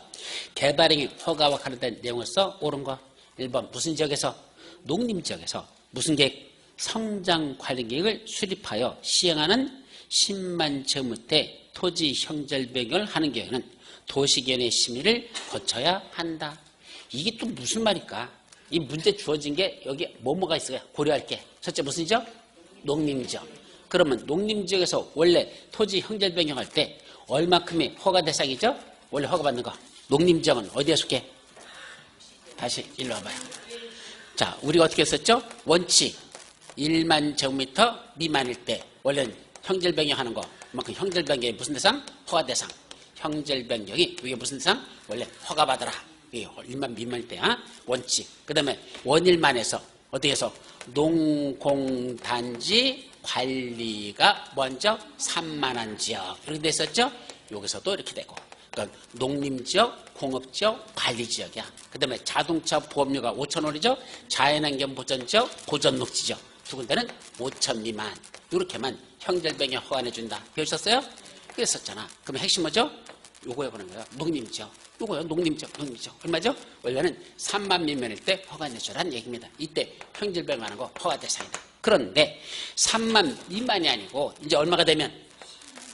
개발행위 허가와 관련된 내용을 써 옳은 거. 1번 무슨 지역에서? 농림지역에서 무슨 계획? 성장 관리 계획을 수립하여 시행하는 10만 제곱미터의 토지 형질 변경을 하는 경우에는 도시개헌의 심의를 거쳐야 한다. 이게 또 무슨 말일까? 이 문제 주어진 게 여기 뭐가 있어요? 고려할 게. 첫째 무슨 지역? 농림지역. 그러면 농림지역에서 원래 토지 형질 변경할 때 얼마큼이 허가 대상이죠? 원래 허가받는 거. 농림지역은 어디에 속해? 다시 일로 와봐요. 자, 우리가 어떻게 했었죠? 원칙 1만 제곱미터 미만일 때 원래는 형질 변경하는 거. 그만큼 형질 변경이 무슨 대상? 허가 대상. 형질 변경이 이게 무슨 대상? 원래 허가받아라. 1만 미만일 때 원칙. 그 다음에 원일만에서 어떻게 해서 농공단지 관리가 먼저 산만한 지역 이렇게 됐었죠. 여기서도 이렇게 되고. 그러니까 농림지역, 공업지역, 관리지역이야. 그 다음에 자동차 보험료가 5,000원이죠. 자연환경 보전지역, 보전녹지지역. 두 군데는 5,000 미만. 이렇게만 형질 변경 허가해준다. 배우셨어요? 그랬었잖아. 그럼 핵심 뭐죠? 요거 해보는 거예요. 농림지역. 요거요. 농림지역. 얼마죠? 원래는 3만 미만일 때 허가 내주라는 얘기입니다. 이때 형질 변경하는 거 허가 대상이다. 그런데 3만 미만이 아니고 이제 얼마가 되면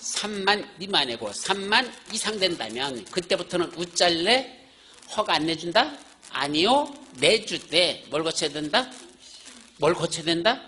3만 미만이고 3만 이상 된다면 그때부터는 우짤래 허가 안 내준다? 아니요. 내줄 때 뭘 거쳐야 된다? 뭘 거쳐야 된다?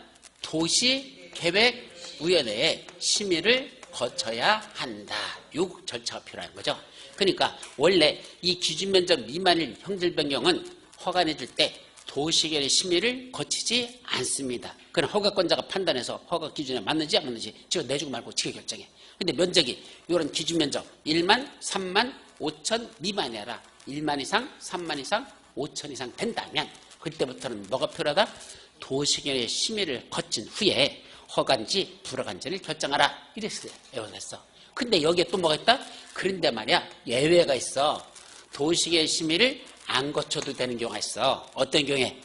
도시계획위원회의 심의를 거쳐야 한다. 요 절차가 필요한 거죠. 그러니까 원래 이 기준면적 미만일 형질 변경은 허가 내줄 때 도시계획 심의를 거치지 않습니다. 그럼 허가권자가 판단해서 허가 기준에 맞는지 안 맞는지 지가 내주고 말고 지가 결정해. 근데 면적이 이런 기준 면적 1만, 3만, 5천 미만이 아니라 1만 이상, 3만 이상, 5천 이상 된다면 그때부터는 뭐가 필요하다? 도시계획 심의를 거친 후에 허가인지 불허가인지를 결정하라. 이랬어요. 외워냈어. 근데 여기에 또 뭐가 있다? 그런데 말이야 예외가 있어. 도시계획 심의를 안 거쳐도 되는 경우가 있어. 어떤 경우에?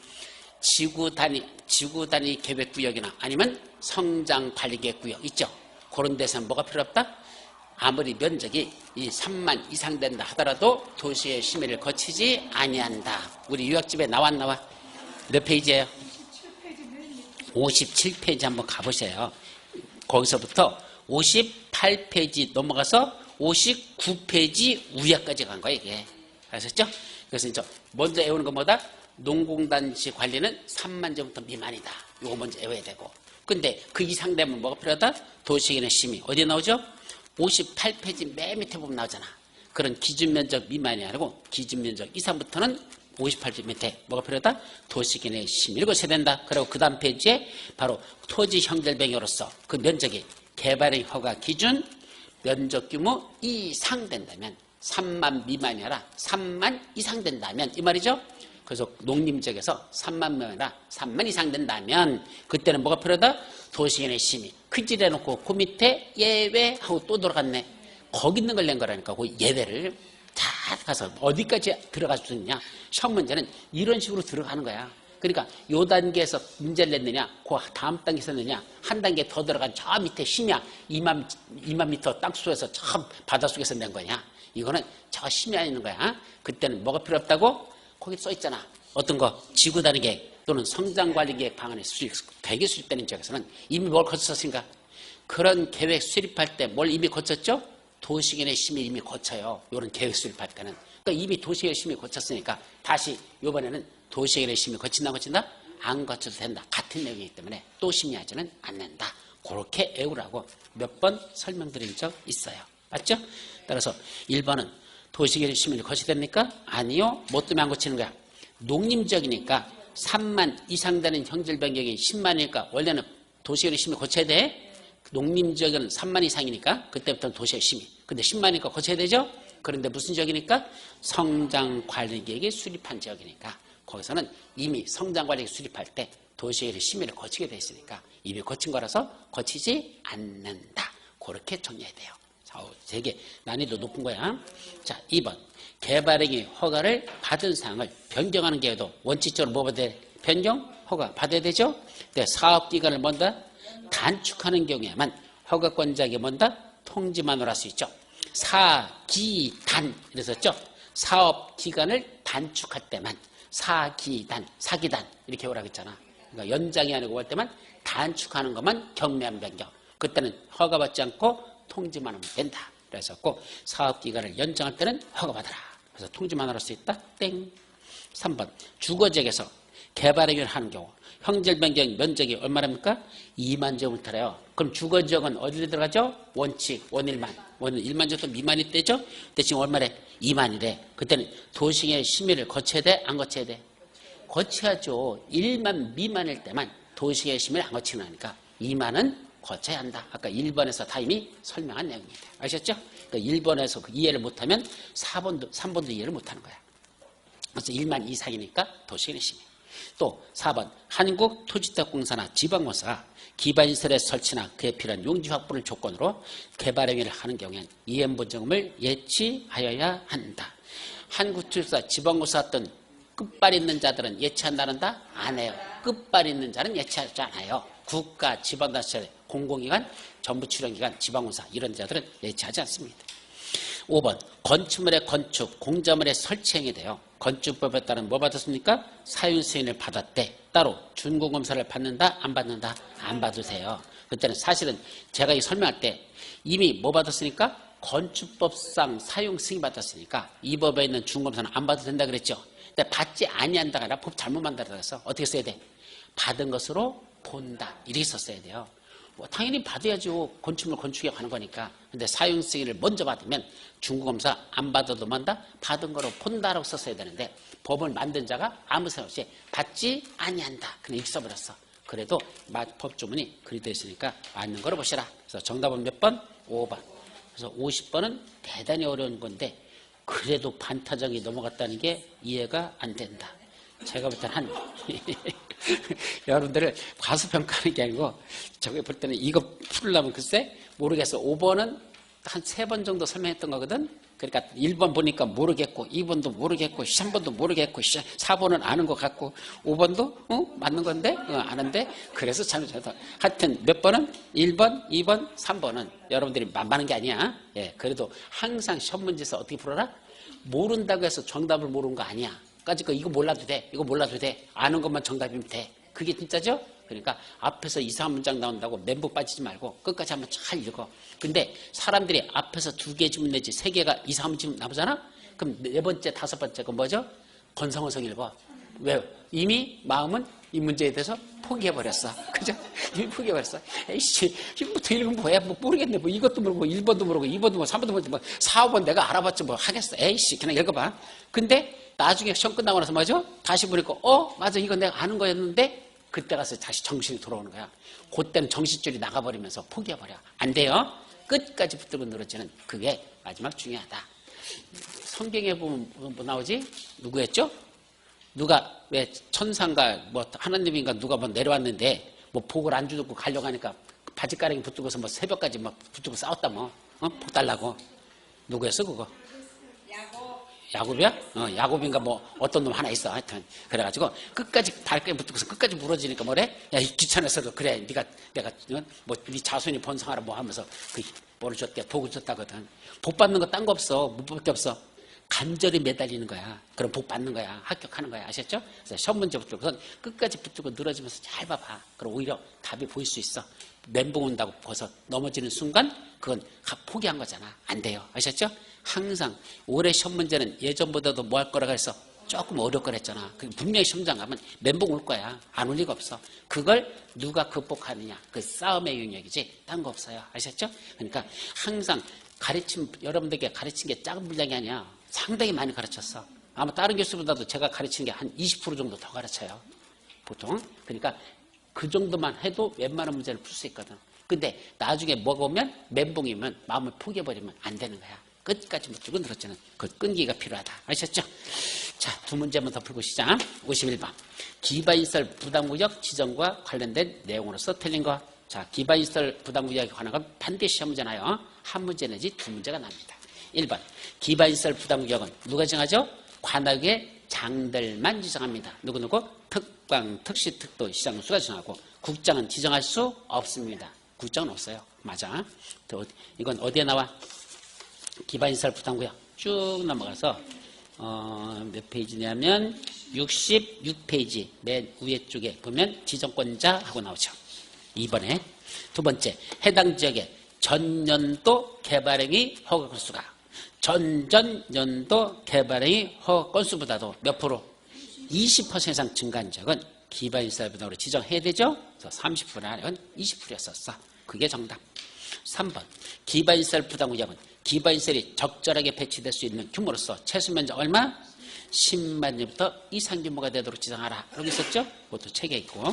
지구 단위 계획구역이나 아니면 성장관리계획구역 있죠. 그런 데서는 뭐가 필요 없다? 아무리 면적이 이 3만 이상 된다 하더라도 도시의 심의를 거치지 아니한다. 우리 유학집에 나와 안 나와? 몇 페이지예요? 57페이지 한번 가보세요. 거기서부터 58페이지 넘어가서 59페이지 위에까지 간 거예요, 이게. 아셨죠? 그래서 이제 먼저 외우는 건 뭐다? 농공단지 관리는 3만 제곱미터 미만이다. 이거 먼저 외워야 되고. 근데 그 이상 되면 뭐가 필요하다? 도시계획 심의. 어디에 나오죠? 58페이지 맨 밑에 보면 나오잖아. 그런 기준면적 미만이 아니고 기준면적 이상부터는 58페이지 밑에 뭐가 필요하다? 도시계획 심의를 거쳐야 된다. 그리고 그 다음 페이지에 바로 토지 형질변경으로서 그 면적이 개발의 허가 기준 면적 규모 이상 된다면 3만 미만이 아니라 3만 이상 된다면 이 말이죠. 그래서 농림지역에서 3만 명이나 3만 이상 된다면 그때는 뭐가 필요하다? 도시계획 심의. 큰질 해놓고 그 밑에 예외하고 또 들어갔네. 거기 있는 걸 낸 거라니까. 그 예외를 다 가서 어디까지 들어갈 수 있냐. 시험 문제는 이런 식으로 들어가는 거야. 그러니까 요 단계에서 문제를 냈느냐, 그 다음 단계에서 냈느냐, 한 단계 더 들어간 저 밑에 심야 2만 미터 땅속에서 저 바닷속에서 낸 거냐. 이거는 저 심야에 있는 거야. 그때는 뭐가 필요 없다고? 거기 써 있잖아. 어떤 거? 지구단위계획 또는 성장관리계획 방안의 대기 수립되는 지역에서는 이미 뭘 거쳤습니까? 그런 계획 수립할 때 뭘 이미 거쳤죠? 도시계획 심의 이미 거쳐요. 이런 계획 수립할 때는. 그러니까 이미 도시계획 심의 거쳤으니까 다시 이번에는 도시계획 심의 거친다 거친다? 안 거쳐도 된다. 같은 내용이기 때문에 또 심의하지는 않는다. 그렇게 외우라고 몇 번 설명드린 적 있어요. 맞죠? 따라서 1번은 도시계획 심의를 거쳐야 됩니까? 아니요. 뭐 때문에 안 거치는 거야? 농림지역이니까 3만 이상 되는 형질 변경이 10만이니까 원래는 도시계획 심의 거쳐야 돼. 농림지역은 3만 이상이니까 그때부터는 도시계획 심의. 근데 10만이니까 거쳐야 되죠? 그런데 무슨 지역이니까? 성장관리계획이 수립한 지역이니까 거기서는 이미 성장관리계획 수립할 때 도시계획 심의를 거치게 돼 있으니까 이미 거친 거라서 거치지 않는다. 그렇게 정리해야 돼요. 자, 되게 난이도 높은 거야. 자, 2번. 개발행위 허가를 받은 사항을 변경하는 경우에도 원칙적으로 뭐 받아야 돼? 변경? 허가 받아야 되죠? 근데 사업기간을 뭔다? 단축하는 경우에만 허가권자에게 뭔다? 통지만으로 할 수 있죠. 사기단 이랬었죠. 사업기간을 단축할 때만 사기단 이렇게 오라고 했잖아. 그러니까 연장이 아니고 할 때만 단축하는 것만 경미한 변경. 그때는 허가받지 않고 통지만 하면 된다. 그랬었고 사업기간을 연장할 때는 허가받아라. 그래서 통지만 할 수 있다. 땡. 3번 주거지역에서 개발행위를 하는 경우 형질 변경 면적이 얼마랍니까? 2만 제곱미터래요. 그럼 주거지역은 어디로 들어가죠? 원칙 원일만. 원은 1만 제곱미터 미만이 되죠? 근데 지금 얼마래? 2만이래. 그때는 도시계획 심의를 거쳐야 돼? 안 거쳐야 돼? 거쳐야죠. 1만 미만일 때만 도시계획 심의를 안 거치는 거니까 2만은 거쳐야 한다. 아까 1번에서 다 이미 설명한 내용입니다. 아셨죠? 그러니까 1번에서 그 이해를 못하면 3번도 이해를 못하는 거야. 그래서 1만 이상이니까 도시계획 심의. 또 4번 한국토지택공사나 지방공사가 기반시설의 설치나 그에 필요한 용지 확보를 조건으로 개발행위를 하는 경우엔 이행보증금을 예치하여야 한다. 한국토지사 지방공사 어떤 끝발 있는 자들은 예치한다는다? 안 해요. 끝발 있는 자는 예치하지 않아요. 국가, 지방단체, 공공기관, 정부출연기관, 지방공사 이런 자들은 예치하지 않습니다. 5번 건축물의 건축, 공자물의 설치행위 되어 건축법에 따른 뭐 받았습니까? 사용승인을 받았대. 따로 준공검사를 받는다? 안 받는다? 안 받으세요. 그때는 사실은 제가 이 설명할 때 이미 뭐 받았으니까? 건축법상 사용승인 받았으니까 이 법에 있는 준공검사는 안 받아도 된다 그랬죠. 근데 받지 아니한다가 아니라 법 잘못 만들어서 어떻게 써야 돼? 받은 것으로 본다. 이렇게 썼어야 돼요. 뭐 당연히 받아야죠. 건축물 건축에 가는 거니까. 근데 사용승인을 먼저 받으면 준공검사 안 받아도 만다? 받은 거로 본다라고 썼어야 되는데 법을 만든 자가 아무 생각 없이 받지 아니한다. 그냥 이렇게 써버렸어. 그래도 법조문이 그리 되어 있으니까 맞는 거로 보시라. 그래서 정답은 몇 번? 5번. 그래서 50번은 대단히 어려운 건데 그래도 반타작이 넘어갔다는 게 이해가 안 된다. 제가 볼 때는 여러분들을 과소평가하는 게 아니고 저게 볼 때는 이거 풀려면 글쎄 모르겠어. 5번은 한 3번 정도 설명했던 거거든. 그러니까 1번 보니까 모르겠고 2번도 모르겠고 3번도 모르겠고 4번은 아는 것 같고 5번도 맞는 건데 아는데 그래서 참 하여튼 몇 번은 1번, 2번, 3번은 여러분들이 만만한 게 아니야. 예, 그래도 항상 시험 문제에서 어떻게 풀어라? 모른다고 해서 정답을 모르는 거 아니야. 까짓 거 이거 몰라도 돼. 이거 몰라도 돼. 아는 것만 정답이면 돼. 그게 진짜죠? 그러니까 앞에서 이상한 문장 나온다고 멘붕 빠지지 말고 끝까지 한번 잘 읽어. 근데 사람들이 앞에서 2개 지문 내지 3개가 이상한 지문 나오잖아? 그럼 4번째, 5번째 건 뭐죠? 건성어성 읽어. 왜? 이미 마음은 이 문제에 대해서 포기해버렸어. 그죠? 이미 포기해버렸어. 에이씨, 이거부터 읽으면 뭐야? 뭐 모르겠네. 뭐 이것도 모르고 1번도 모르고 2번도 모르고 3번도 모르고 뭐 4, 5번 내가 알아봤지 뭐 하겠어. 에이씨, 그냥 읽어봐. 근데 나중에 시험 끝나고 나서 뭐죠? 다시 보니까 맞아. 이거 내가 아는 거였는데 그때 가서 다시 정신이 돌아오는 거야. 그때는 정신줄이 나가버리면서 포기해버려. 안 돼요. 끝까지 붙들고 늘어지는 그게 마지막 중요하다. 성경에 보면 뭐 나오지? 누구였죠? 누가 왜 천상가 뭐 하나님인가 누가 뭐 내려왔는데 뭐 복을 안 주고 가려고 하니까 바지가랑이 붙들고서 뭐 새벽까지 막 붙들고 싸웠다 뭐 복 달라고. 누구였어 그거? 야곱이야? 야곱인가 뭐 어떤 놈 하나 있어. 하여튼 그래가지고 끝까지 발끈 붙고서 끝까지 물어지니까 뭐래? 야, 귀찮아서도 그래. 내가 뭐 네 자손이 번성하라 뭐 하면서 그 뭐를 줬대? 복을 줬다거든. 복 받는 거 딴 거 없어. 못 볼 게 없어. 간절히 매달리는 거야. 그럼 복 받는 거야. 합격하는 거야. 아셨죠? 그래서 시험 문제 붙들고선 끝까지 붙들고 늘어지면서 잘 봐봐. 그럼 오히려 답이 보일 수 있어. 멘붕 온다고 벗어 넘어지는 순간 그건 포기한 거잖아. 안 돼요. 아셨죠? 항상 올해 시험 문제는 예전보다도 뭐 할 거라 그래서 조금 어려울 거랬잖아. 분명히 시험장 가면 멘붕 올 거야. 안 올 리가 없어. 그걸 누가 극복하느냐. 그 싸움의 영역이지 딴 거 없어요. 아셨죠? 그러니까 항상 여러분들에게 가르친 게 작은 분량이 아니야. 상당히 많이 가르쳤어. 아마 다른 교수보다도 제가 가르치는 게 한 20% 정도 더 가르쳐요. 보통. 그러니까 그 정도만 해도 웬만한 문제를 풀 수 있거든. 근데 나중에 먹으면 멘붕이면 마음을 포기해버리면 안 되는 거야. 끝까지 붙들고 늘어지는 그 끈기가 필요하다. 아셨죠? 자, 2문제만 더 풀고 시작. 51번. 기반시설 부담구역 지정과 관련된 내용으로서 틀린 거. 자, 기반시설 부담구역에 관한 건 반드시 시험 문제나요. 한 문제 내지 2문제가 납니다. 1번. 기반시설 부담구역은 누가 정하죠? 관악의 장들만 지정합니다. 누구누구? 특광, 특시, 특도, 시장수가 정하고 국장은 지정할 수 없습니다. 국장은 없어요. 맞아. 이건 어디에 나와? 기반시설 부담구역 쭉 넘어가서 몇 페이지냐면 66페이지 맨 위에 쪽에 보면 지정권자 하고 나오죠. 2번에 두 번째 해당 지역의 전년도 개발행위 허가 건수가 전전년도 개발행위 허가 건수보다도 몇 프로? 20% 이상 증가한 지역은 기반시설 부담으로 지정해야 되죠. 그래서 30% 아니면 20%였었어. 그게 정답. 3번 기반시설 부담구역은 기반시설이 적절하게 배치될 수 있는 규모로서 최소 면적 얼마? 10만 년부터 이상 규모가 되도록 지정하라. 여기 있었죠? 그것도 책에 있고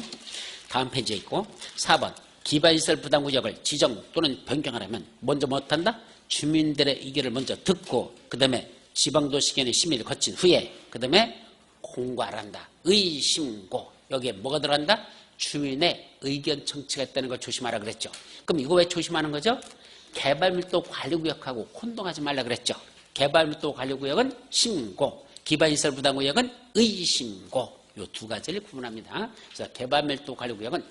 다음 페이지에 있고 4번 기반시설 부담구역을 지정 또는 변경하려면 먼저 못한다? 주민들의 의견을 먼저 듣고 그 다음에 지방도시견의 심의를 거친 후에 그 다음에 공고를 한다. 의심고 여기에 뭐가 들어간다? 주민의 의견 청취가 있다는 걸 조심하라 그랬죠. 그럼 이거 왜 조심하는 거죠? 개발밀도 관리구역하고 혼동하지 말라 그랬죠. 개발밀도 관리구역은 심고 기반시설 부담구역은 의심고 이 두 가지를 구분합니다. 그래서 개발밀도 관리구역은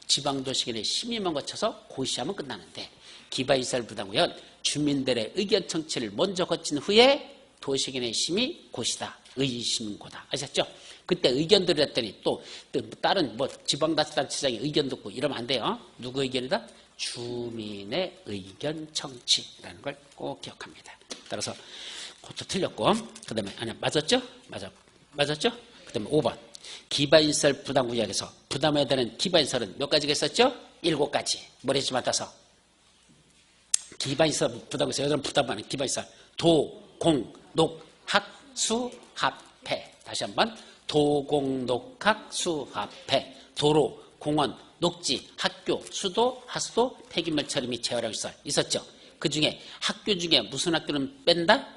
지방도시견의 심의만 거쳐서 고시하면 끝나는데 기반시설 부담구역은 주민들의 의견 청취를 먼저 거친 후에 도시견의 심의 고시다. 의심고다. 아셨죠? 그때 의견 들었더니 또 다른 뭐 지방자치단체장의 의견 듣고 이러면 안 돼요. 누구 의견이다? 주민의 의견 청취라는 걸 꼭 기억합니다. 따라서 그것도 틀렸고 그 다음에 아니 맞았죠? 맞았죠? 그 다음에 5번 기반시설 부담구역에서 부담해야 되는 기반시설은 몇 가지가 있었죠? 7가지. 머리지 맡아서 기반시설 부담구역에서 여러분 부담하는 기반시설 도, 공, 녹, 학, 수, 합해. 다시 한번 도공, 녹, 학, 수, 합해. 도로, 공원, 녹지, 학교, 수도, 하수도, 폐기물 처리 및 재활용 시설 있었죠. 그 중에 학교 중에 무슨 학교는 뺀다?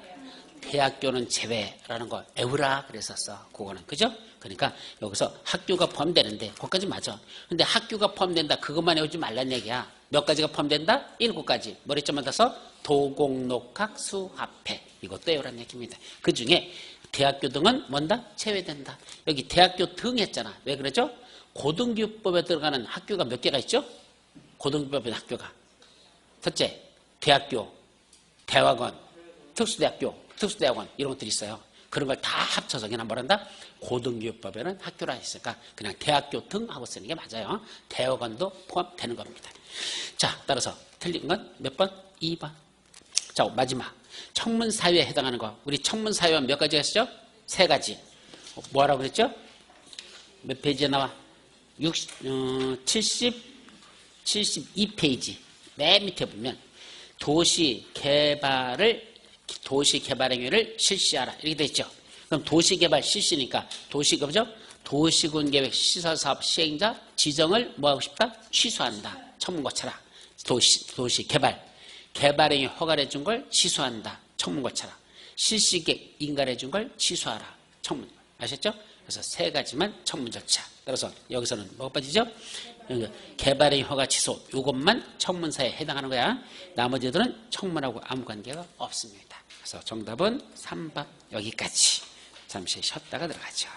대학교는 제외라는 거 외우라 그랬었어. 그거는. 그죠? 그러니까 여기서 학교가 포함되는데 그것까지 맞아. 근데 학교가 포함된다. 그것만 외우지 말란 얘기야. 몇 가지가 포함된다? 7가지. 머리점 맞아서 도곡녹학 수합회. 이것도 외우란 얘기입니다. 그 중에 대학교 등은 뭔다? 제외된다. 여기 대학교 등 했잖아. 왜 그러죠? 고등교육법에 들어가는 학교가 몇 개가 있죠? 고등교육법의 학교가. 첫째, 대학교, 대학원, 특수대학원 이런 것들이 있어요. 그런 걸 다 합쳐서 그냥 뭐란다? 고등교육법에는 학교라 했으니까 그냥 대학교 등 하고 쓰는 게 맞아요. 대학원도 포함되는 겁니다. 자, 따라서 틀린 건 몇 번? 2번. 자, 마지막. 청문사유에 해당하는 거. 우리 청문사유는 몇 가지가 있었죠? 3가지. 뭐라고 그랬죠? 몇 페이지에 나와? 72페이지. 맨 밑에 보면 도시개발행위를 실시하라. 이렇게 돼 있죠. 그럼 도시개발 실시니까 도시급죠? 도시군계획 시설사업 시행자 지정을 뭐하고 싶다? 취소한다. 청문 거쳐라. 개발행위 허가를 해준 걸 취소한다. 청문 거쳐라. 실시계획 인가를 해준 걸 취소하라. 청문. 아셨죠? 그래서 3가지만 청문 절차. 그래서 여기서는 뭐가 빠지죠? 개발행위 허가 취소. 이것만 청문사에 해당하는 거야. 나머지들은 청문하고 아무 관계가 없습니다. 그래서 정답은 3번 여기까지. 잠시 쉬었다가 들어가죠.